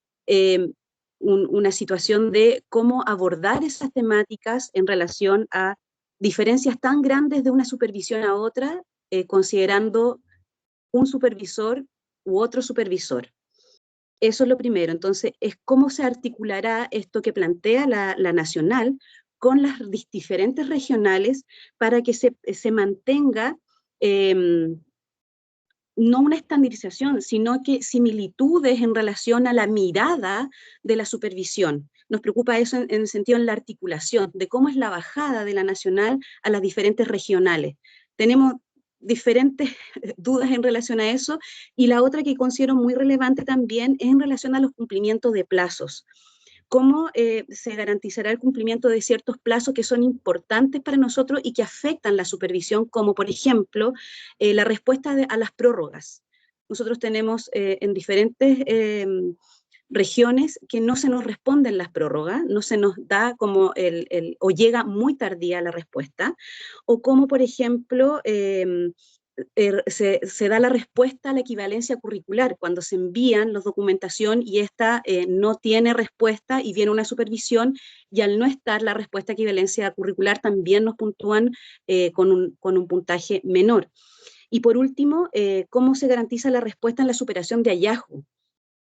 [SPEAKER 7] una situación de cómo abordar esas temáticas en relación a diferencias tan grandes de una supervisión a otra, considerando un supervisor u otro supervisor. Eso es lo primero. Entonces, es cómo se articulará esto que plantea la nacional con las diferentes regionales para que se mantenga no una estandarización, sino que similitudes en relación a la mirada de la supervisión. Nos preocupa eso en el sentido de la articulación, de cómo es la bajada de la nacional a las diferentes regionales. Tenemos diferentes dudas en relación a eso, y la otra que considero muy relevante también es en relación a los cumplimientos de plazos. ¿Cómo se garantizará el cumplimiento de ciertos plazos que son importantes para nosotros y que afectan la supervisión, como por ejemplo la respuesta a las prórrogas? Nosotros tenemos en diferentes regiones que no se nos responden las prórrogas, no se nos da como o llega muy tardía la respuesta, o como por ejemplo se da la respuesta a la equivalencia curricular cuando se envían los documentación y esta no tiene respuesta y viene una supervisión, y al no estar la respuesta a equivalencia curricular también nos puntúan con un puntaje menor. Y por último, ¿cómo se garantiza la respuesta en la superación de hallazgo?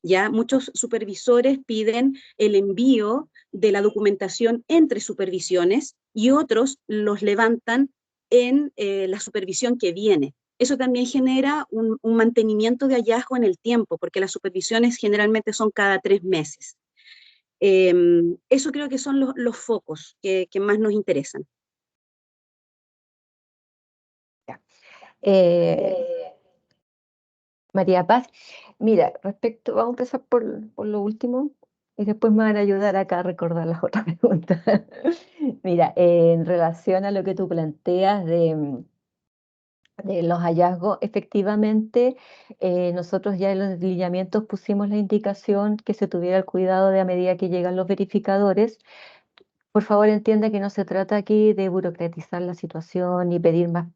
[SPEAKER 7] Ya muchos supervisores piden el envío de la documentación entre supervisiones y otros los levantan en la supervisión que viene. Eso también genera un mantenimiento de hallazgo en el tiempo, porque las supervisiones generalmente son cada 3 meses. Eso creo que son los focos que más nos interesan.
[SPEAKER 2] María Paz, mira, vamos a empezar por lo último. Y después me van a ayudar acá a recordar las otras preguntas. Mira, en relación a lo que tú planteas de los hallazgos, efectivamente, nosotros ya en los lineamientos pusimos la indicación que se tuviera el cuidado de a medida que llegan los verificadores. Por favor, entienda que no se trata aquí de burocratizar la situación y pedir más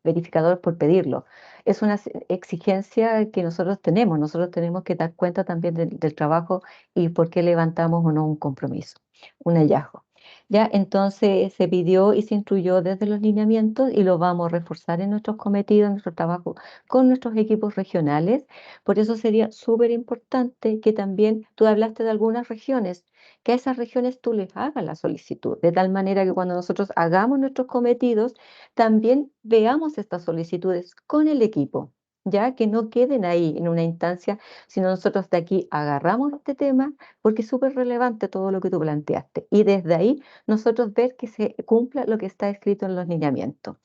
[SPEAKER 2] verificadores por pedirlo. Es una exigencia que nosotros tenemos. Nosotros tenemos que dar cuenta también del trabajo y por qué levantamos o no un compromiso, un hallazgo. Ya, entonces se pidió y se instruyó desde los lineamientos y lo vamos a reforzar en nuestros cometidos, en nuestro trabajo con nuestros equipos regionales. Por eso sería súper importante que también tú hablaste de algunas regiones, que a esas regiones tú les hagas la solicitud, de tal manera que cuando nosotros hagamos nuestros cometidos, también veamos estas solicitudes con el equipo, ya que no queden ahí en una instancia, sino nosotros de aquí agarramos este tema, porque es súper relevante todo lo que tú planteaste, y desde ahí nosotros ver que se cumpla lo que está escrito en los lineamientos.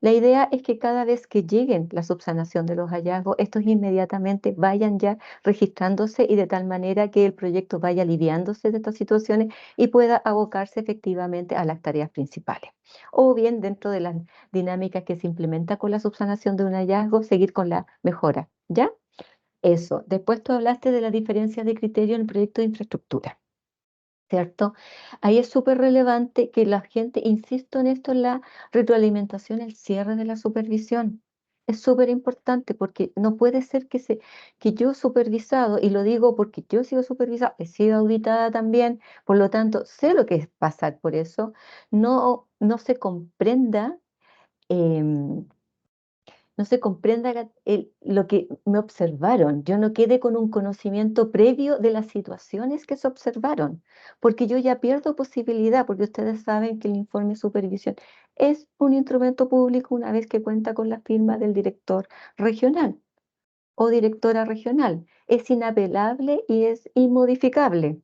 [SPEAKER 2] La idea es que cada vez que lleguen la subsanación de los hallazgos, estos inmediatamente vayan ya registrándose y de tal manera que el proyecto vaya aliviándose de estas situaciones y pueda abocarse efectivamente a las tareas principales. O bien dentro de las dinámicas que se implementa con la subsanación de un hallazgo, seguir con la mejora. ¿Ya? Eso. Después tú hablaste de la diferencia de criterio en el proyecto de infraestructura. ¿Cierto? Ahí es súper relevante que la gente, insisto en esto, en la retroalimentación, el cierre de la supervisión. Es súper importante porque no puede ser que yo supervisado, y lo digo porque yo he sido supervisada, he sido auditada también, por lo tanto, sé lo que es pasar por eso, no se comprenda em, no se comprenda lo que me observaron. Yo no quedé con un conocimiento previo de las situaciones que se observaron, porque yo ya pierdo posibilidad, porque ustedes saben que el informe de supervisión es un instrumento público una vez que cuenta con la firma del director regional o directora regional. Es inapelable y es inmodificable.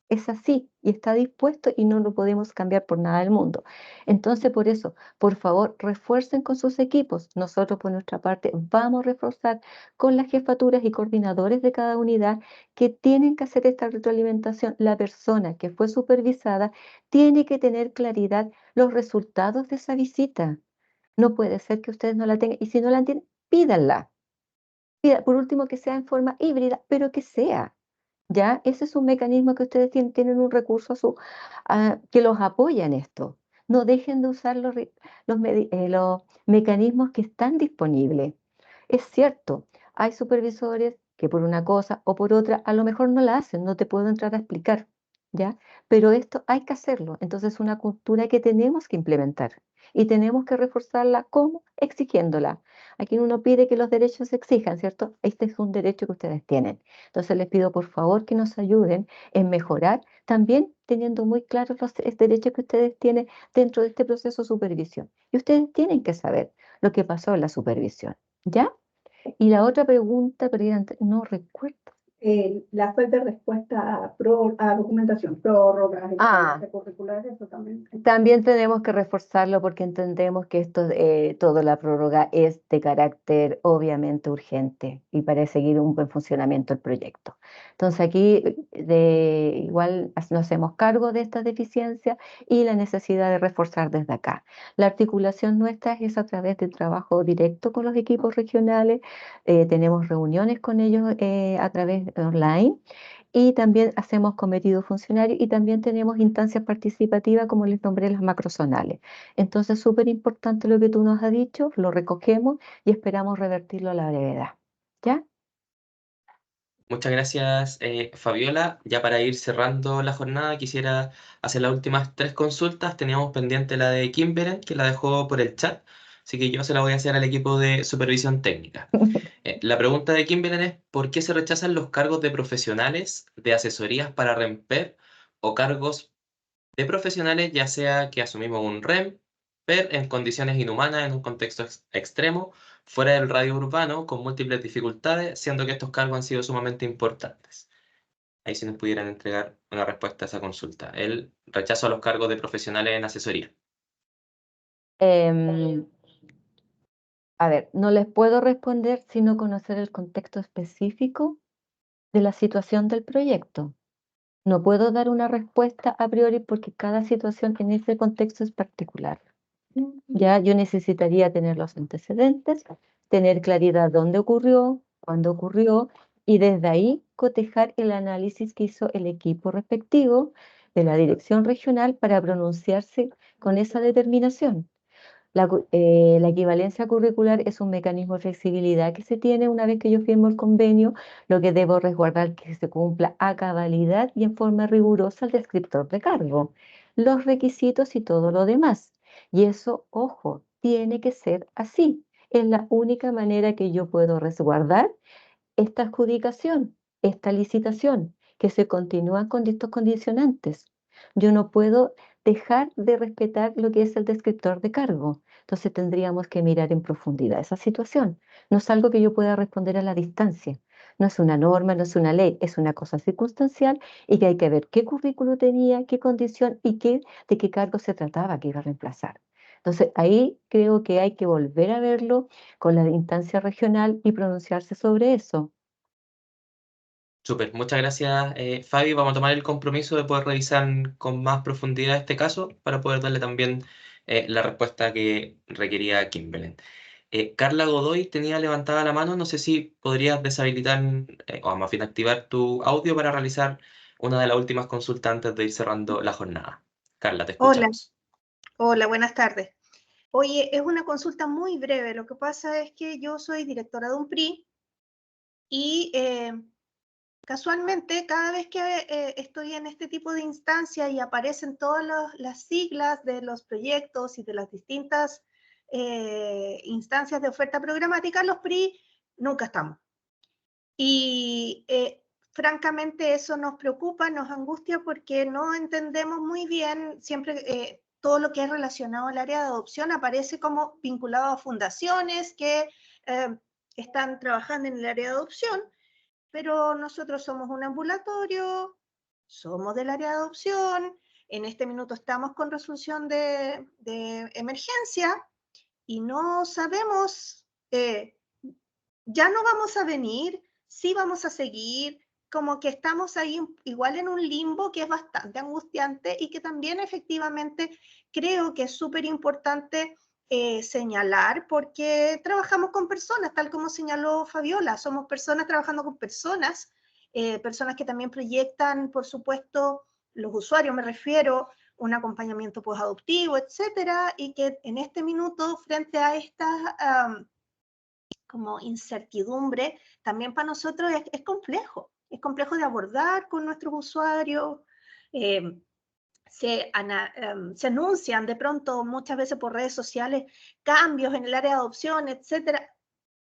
[SPEAKER 2] Es así y está dispuesto y no lo podemos cambiar por nada del mundo. Entonces, por eso, por favor, refuercen con sus equipos. Nosotros, por nuestra parte, vamos a reforzar con las jefaturas y coordinadores de cada unidad que tienen que hacer esta retroalimentación. La persona que fue supervisada tiene que tener claridad los resultados de esa visita. No puede ser que ustedes no la tengan y si no la tienen, pídanla. Por último, que sea en forma híbrida, pero que sea. ¿Ya? Ese es un mecanismo que ustedes tienen un recurso que los apoya en esto. No dejen de usar los mecanismos que están disponibles. Es cierto, hay supervisores que por una cosa o por otra a lo mejor no la hacen, no te puedo entrar a explicar, ¿ya? Pero esto hay que hacerlo. Entonces es una cultura que tenemos que implementar y tenemos que reforzarla. ¿Cómo? Exigiéndola. Aquí uno pide que los derechos se exijan, ¿cierto? Este es un derecho que ustedes tienen. Entonces les pido por favor que nos ayuden en mejorar, también teniendo muy claros los derechos que ustedes tienen dentro de este proceso de supervisión. Y ustedes tienen que saber lo que pasó en la supervisión, ¿ya? Y la otra pregunta, pero no recuerdo.
[SPEAKER 8] La falta de respuesta a documentación, prórrogas,
[SPEAKER 2] Ah.
[SPEAKER 8] curriculares, eso también.
[SPEAKER 2] También tenemos que reforzarlo porque entendemos que toda la prórroga es de carácter obviamente urgente y para seguir un buen funcionamiento del proyecto. Entonces aquí igual nos hacemos cargo de esta deficiencia y la necesidad de reforzar desde acá. La articulación nuestra es a través del trabajo directo con los equipos regionales, tenemos reuniones con ellos a través de online. Y también hacemos cometidos funcionarios y también tenemos instancias participativas, como les nombré, las macrozonales. Entonces, súper importante lo que tú nos has dicho, lo recogemos y esperamos revertirlo a la brevedad. ¿Ya?
[SPEAKER 1] Muchas gracias, Fabiola. Ya para ir cerrando la jornada, quisiera hacer las últimas 3 consultas. Teníamos pendiente la de Kimberen, que la dejó por el chat, así que yo se la voy a hacer al equipo de supervisión técnica. La pregunta de Kimberen es: ¿por qué se rechazan los cargos de profesionales de asesorías para REMPER o cargos de profesionales, ya sea que asumimos un REMPER en condiciones inhumanas en un contexto extremo, fuera del radio urbano, con múltiples dificultades, siendo que estos cargos han sido sumamente importantes? Ahí si nos pudieran entregar una respuesta a esa consulta. El rechazo a los cargos de profesionales en asesoría.
[SPEAKER 2] Em, a ver, no les puedo responder sin no conocer el contexto específico de la situación del proyecto. No puedo dar una respuesta a priori porque cada situación en ese contexto es particular. Ya yo necesitaría tener los antecedentes, tener claridad dónde ocurrió, cuándo ocurrió, y desde ahí cotejar el análisis que hizo el equipo respectivo de la dirección regional para pronunciarse con esa determinación. La equivalencia curricular es un mecanismo de flexibilidad que se tiene una vez que yo firmo el convenio. Lo que debo resguardar que se cumpla a cabalidad y en forma rigurosa el descriptor de cargo, los requisitos y todo lo demás. Y eso, ojo, tiene que ser así. Es la única manera que yo puedo resguardar esta adjudicación, esta licitación, que se continúan con estos condicionantes. Yo no puedo dejar de respetar lo que es el descriptor de cargo. Entonces tendríamos que mirar en profundidad esa situación. No es algo que yo pueda responder a la distancia. No es una norma, no es una ley, es una cosa circunstancial y que hay que ver qué currículo tenía, qué condición y de qué cargo se trataba que iba a reemplazar. Entonces ahí creo que hay que volver a verlo con la instancia regional y pronunciarse sobre eso.
[SPEAKER 1] Súper, muchas gracias, Fabi. Vamos a tomar el compromiso de poder revisar con más profundidad este caso para poder darle también la respuesta que requería Kimberly. Carla Godoy tenía levantada la mano. No sé si podrías deshabilitar o más bien activar tu audio para realizar una de las últimas consultas antes de ir cerrando la jornada. Carla, te
[SPEAKER 9] Hola,
[SPEAKER 1] escuchamos.
[SPEAKER 9] hola, buenas tardes. Oye, es una consulta muy breve. Lo que pasa es que yo soy directora de un PRI y casualmente cada vez que estoy en este tipo de instancias y aparecen todas las siglas de los proyectos y de las distintas instancias de oferta programática, los PRI nunca estamos. Y francamente eso nos preocupa, nos angustia porque no entendemos muy bien, siempre todo lo que es relacionado al área de adopción aparece como vinculado a fundaciones que están trabajando en el área de adopción, pero nosotros somos un ambulatorio, somos del área de adopción, en este minuto estamos con resolución de emergencia y no sabemos, ya no vamos a venir, sí vamos a seguir, como que estamos ahí igual en un limbo que es bastante angustiante y que también efectivamente creo que es súper importante señalar porque trabajamos con personas, tal como señaló Fabiola, somos personas trabajando con personas, personas que también proyectan, por supuesto, los usuarios, me refiero, un acompañamiento posadoptivo, etcétera, y que en este minuto, frente a estas como incertidumbre, también para nosotros es complejo de abordar con nuestros usuarios. Se anuncian de pronto muchas veces por redes sociales cambios en el área de adopción, etcétera,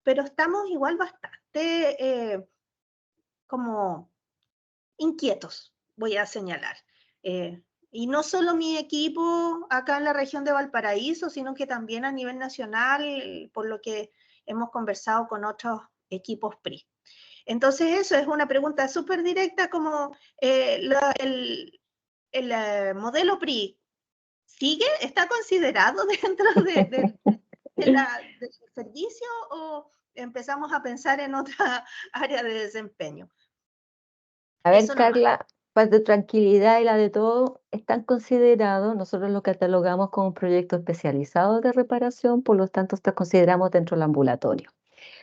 [SPEAKER 9] pero estamos igual bastante como inquietos, voy a señalar. Y no solo mi equipo acá en la región de Valparaíso, sino que también a nivel nacional, por lo que hemos conversado con otros equipos PRI. Entonces eso es una pregunta súper directa como el modelo PRI sigue, está considerado dentro del servicio o empezamos a pensar en otra área de desempeño.
[SPEAKER 2] A ver,
[SPEAKER 9] Eso nomás.
[SPEAKER 2] Carla, para tu tranquilidad y la de todo, están considerados, nosotros lo catalogamos como un proyecto especializado de reparación, por lo tanto, está consideramos dentro del ambulatorio.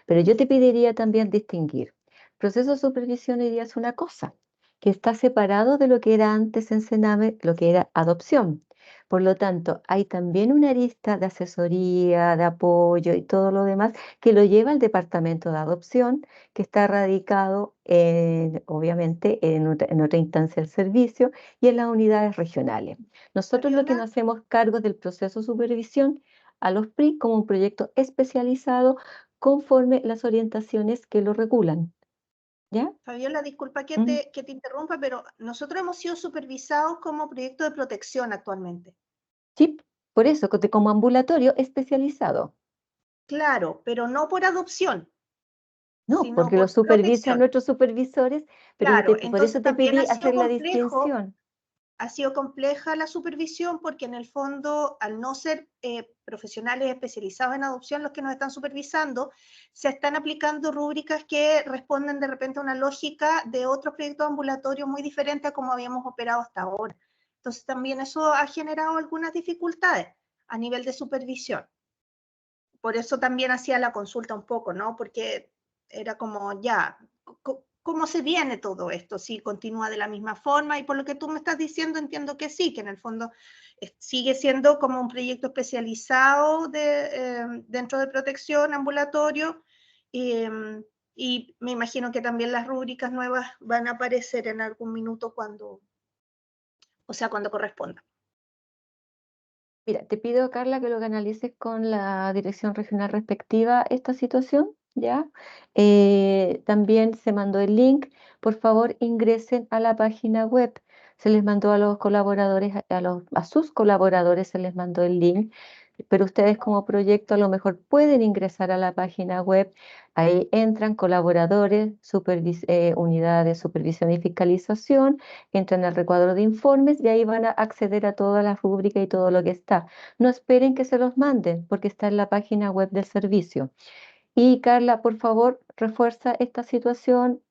[SPEAKER 2] Pero yo te pediría también distinguir. Proceso de supervisión hoy día es una cosa, que está separado de lo que era antes en Sename, lo que era adopción. Por lo tanto, hay también una arista de asesoría, de apoyo y todo lo demás que lo lleva el departamento de adopción, que está radicado obviamente en otra instancia del servicio y en las unidades regionales. Nosotros lo que nos hacemos cargo del proceso de supervisión a los PRI como un proyecto especializado conforme las orientaciones que lo regulan. ¿Ya?
[SPEAKER 9] Fabiola, disculpa que te interrumpa, pero nosotros hemos sido supervisados como proyecto de protección actualmente.
[SPEAKER 2] Sí, por eso, como ambulatorio especializado.
[SPEAKER 9] Claro, pero no por adopción.
[SPEAKER 2] No,
[SPEAKER 9] sino
[SPEAKER 2] porque lo
[SPEAKER 9] por
[SPEAKER 2] supervisan
[SPEAKER 9] protección.
[SPEAKER 2] nuestros supervisores, pero
[SPEAKER 9] Claro,
[SPEAKER 2] por
[SPEAKER 9] entonces
[SPEAKER 2] eso te
[SPEAKER 9] también
[SPEAKER 2] pedí
[SPEAKER 9] ha sido
[SPEAKER 2] hacer la
[SPEAKER 9] complejo.
[SPEAKER 2] distinción.
[SPEAKER 9] ha sido compleja la supervisión porque en el fondo, al no ser profesionales especializados en adopción los que nos están supervisando, se están aplicando rúbricas que responden de repente a una lógica de otros proyectos ambulatorios muy diferentes a como habíamos operado hasta ahora. Entonces también eso ha generado algunas dificultades a nivel de supervisión. Por eso también hacía la consulta un poco, ¿no? Porque era como, ya, ¿cómo se viene todo esto? Si continúa de la misma forma, y por lo que tú me estás diciendo entiendo que sí, que en el fondo sigue siendo como un proyecto especializado dentro de protección ambulatorio, y me imagino que también las rúbricas nuevas van a aparecer en algún minuto cuando corresponda.
[SPEAKER 2] Mira, te pido, Carla, que lo canalices con la dirección regional respectiva esta situación, ¿ya? También se mandó el link. Por favor, ingresen a la página web. Se les mandó a los colaboradores, a sus colaboradores se les mandó el link, pero ustedes como proyecto a lo mejor pueden ingresar a la página web. Ahí entran colaboradores, unidad de supervisión y fiscalización, entran al recuadro de informes y ahí van a acceder a todas las rúbricas y todo lo que está. No esperen que se los manden porque está en la página web del servicio. Y Carla, por favor, refuerza esta situación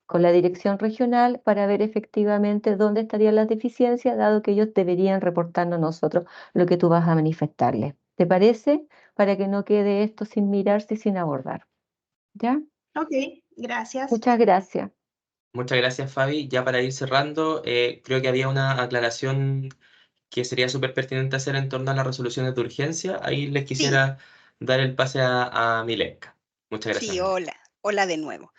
[SPEAKER 2] con la dirección regional para ver efectivamente dónde estarían las deficiencias, dado que ellos deberían reportarnos a nosotros lo que tú vas a manifestarles. ¿Te parece? Para que no quede esto sin mirarse y sin abordar. ¿Ya?
[SPEAKER 9] Ok, gracias.
[SPEAKER 2] Muchas gracias.
[SPEAKER 1] Muchas gracias, Fabi. Ya para ir cerrando, creo que había una aclaración que sería súper pertinente hacer en torno a las resoluciones de urgencia. Ahí les quisiera dar el pase a Milenka. Muchas gracias.
[SPEAKER 5] Sí, hola de nuevo.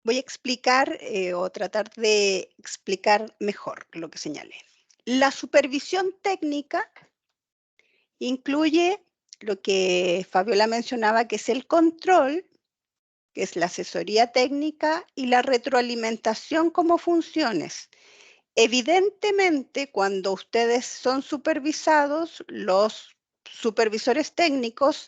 [SPEAKER 5] Voy a explicar o tratar de explicar mejor lo que señalé. La supervisión técnica incluye lo que Fabiola mencionaba, que es el control, que es la asesoría técnica y la retroalimentación como funciones. Evidentemente, cuando ustedes son supervisados, los supervisores técnicos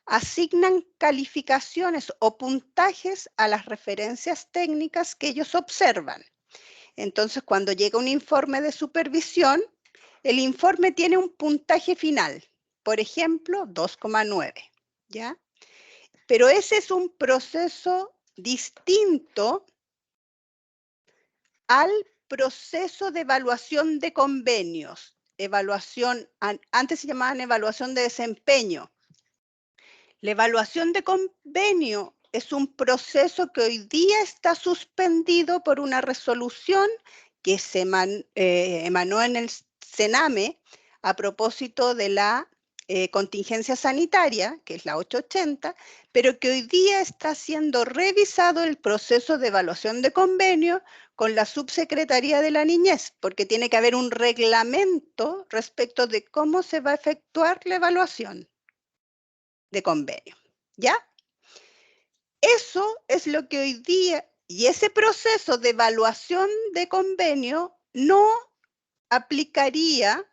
[SPEAKER 5] asignan calificaciones o puntajes a las referencias técnicas que ellos observan. Entonces, cuando llega un informe de supervisión, el informe tiene un puntaje final, por ejemplo, 2,9, ¿ya? Pero ese es un proceso distinto al proceso de evaluación de convenios. Antes se llamaban evaluación de desempeño. La evaluación de convenio es un proceso que hoy día está suspendido por una resolución que se emanó en el Sename a propósito de la contingencia sanitaria, que es la 880, pero que hoy día está siendo revisado el proceso de evaluación de convenio con la Subsecretaría de la Niñez, porque tiene que haber un reglamento respecto de cómo se va a efectuar la evaluación de convenio, ¿ya? Eso es lo que hoy día, y ese proceso de evaluación de convenio no aplicaría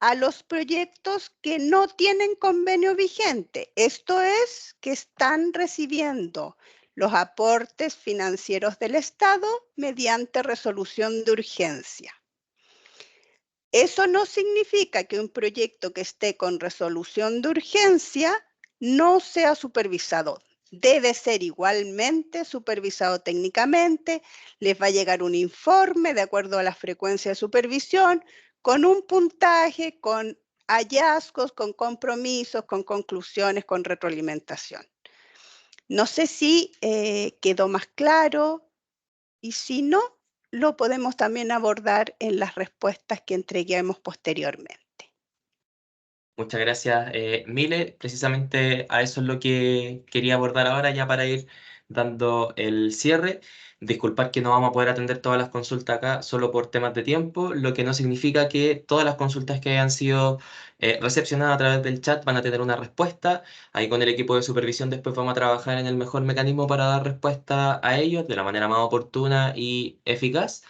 [SPEAKER 5] a los proyectos que no tienen convenio vigente. Esto es, que están recibiendo los aportes financieros del Estado mediante resolución de urgencia. Eso no significa que un proyecto que esté con resolución de urgencia no sea supervisado. Debe ser igualmente supervisado técnicamente, les va a llegar un informe de acuerdo a la frecuencia de supervisión, con un puntaje, con hallazgos, con compromisos, con conclusiones, con retroalimentación. No sé si quedó más claro, y si no, lo podemos también abordar en las respuestas que entreguemos posteriormente.
[SPEAKER 1] Muchas gracias, Mile. Precisamente a eso es lo que quería abordar ahora, ya para ir dando el cierre. Disculpad que no vamos a poder atender todas las consultas acá solo por temas de tiempo, lo que no significa que todas las consultas que hayan sido recepcionadas a través del chat van a tener una respuesta. Ahí con el equipo de supervisión después vamos a trabajar en el mejor mecanismo para dar respuesta a ellos de la manera más oportuna y eficaz.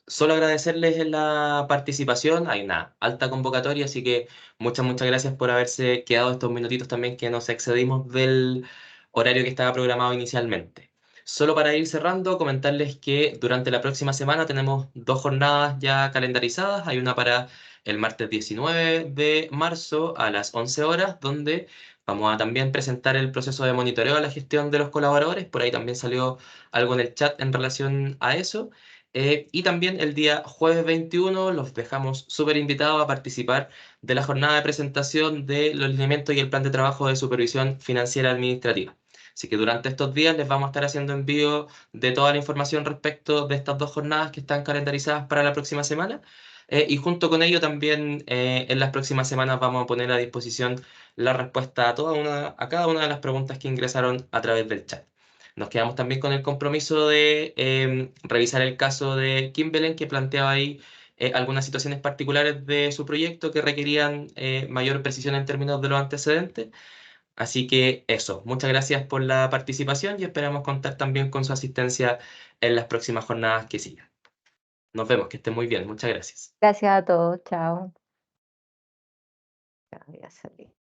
[SPEAKER 1] Solo agradecerles la participación, hay una alta convocatoria, así que muchas gracias por haberse quedado estos minutitos también que nos excedimos del horario que estaba programado inicialmente. Solo para ir cerrando, comentarles que durante la próxima semana tenemos 2 jornadas ya calendarizadas. Hay una para el martes 19 de marzo a las 11 horas, donde vamos a también presentar el proceso de monitoreo a la gestión de los colaboradores. Por ahí también salió algo en el chat en relación a eso. Y también el día jueves 21 los dejamos súper invitados a participar de la jornada de presentación de los lineamientos y el plan de trabajo de supervisión financiera administrativa. Así que durante estos días les vamos a estar haciendo envío de toda la información respecto de estas 2 jornadas que están calendarizadas para la próxima semana. Y junto con ello también en las próximas semanas vamos a poner a disposición la respuesta a cada una de las preguntas que ingresaron a través del chat. Nos quedamos también con el compromiso de revisar el caso de Kimberly, que planteaba ahí algunas situaciones particulares de su proyecto que requerían mayor precisión en términos de los antecedentes. Así que eso, muchas gracias por la participación y esperamos contar también con su asistencia en las próximas jornadas que sigan. Nos vemos, que estén muy bien, muchas gracias.
[SPEAKER 2] Gracias a todos, chao. Ya voy a salir.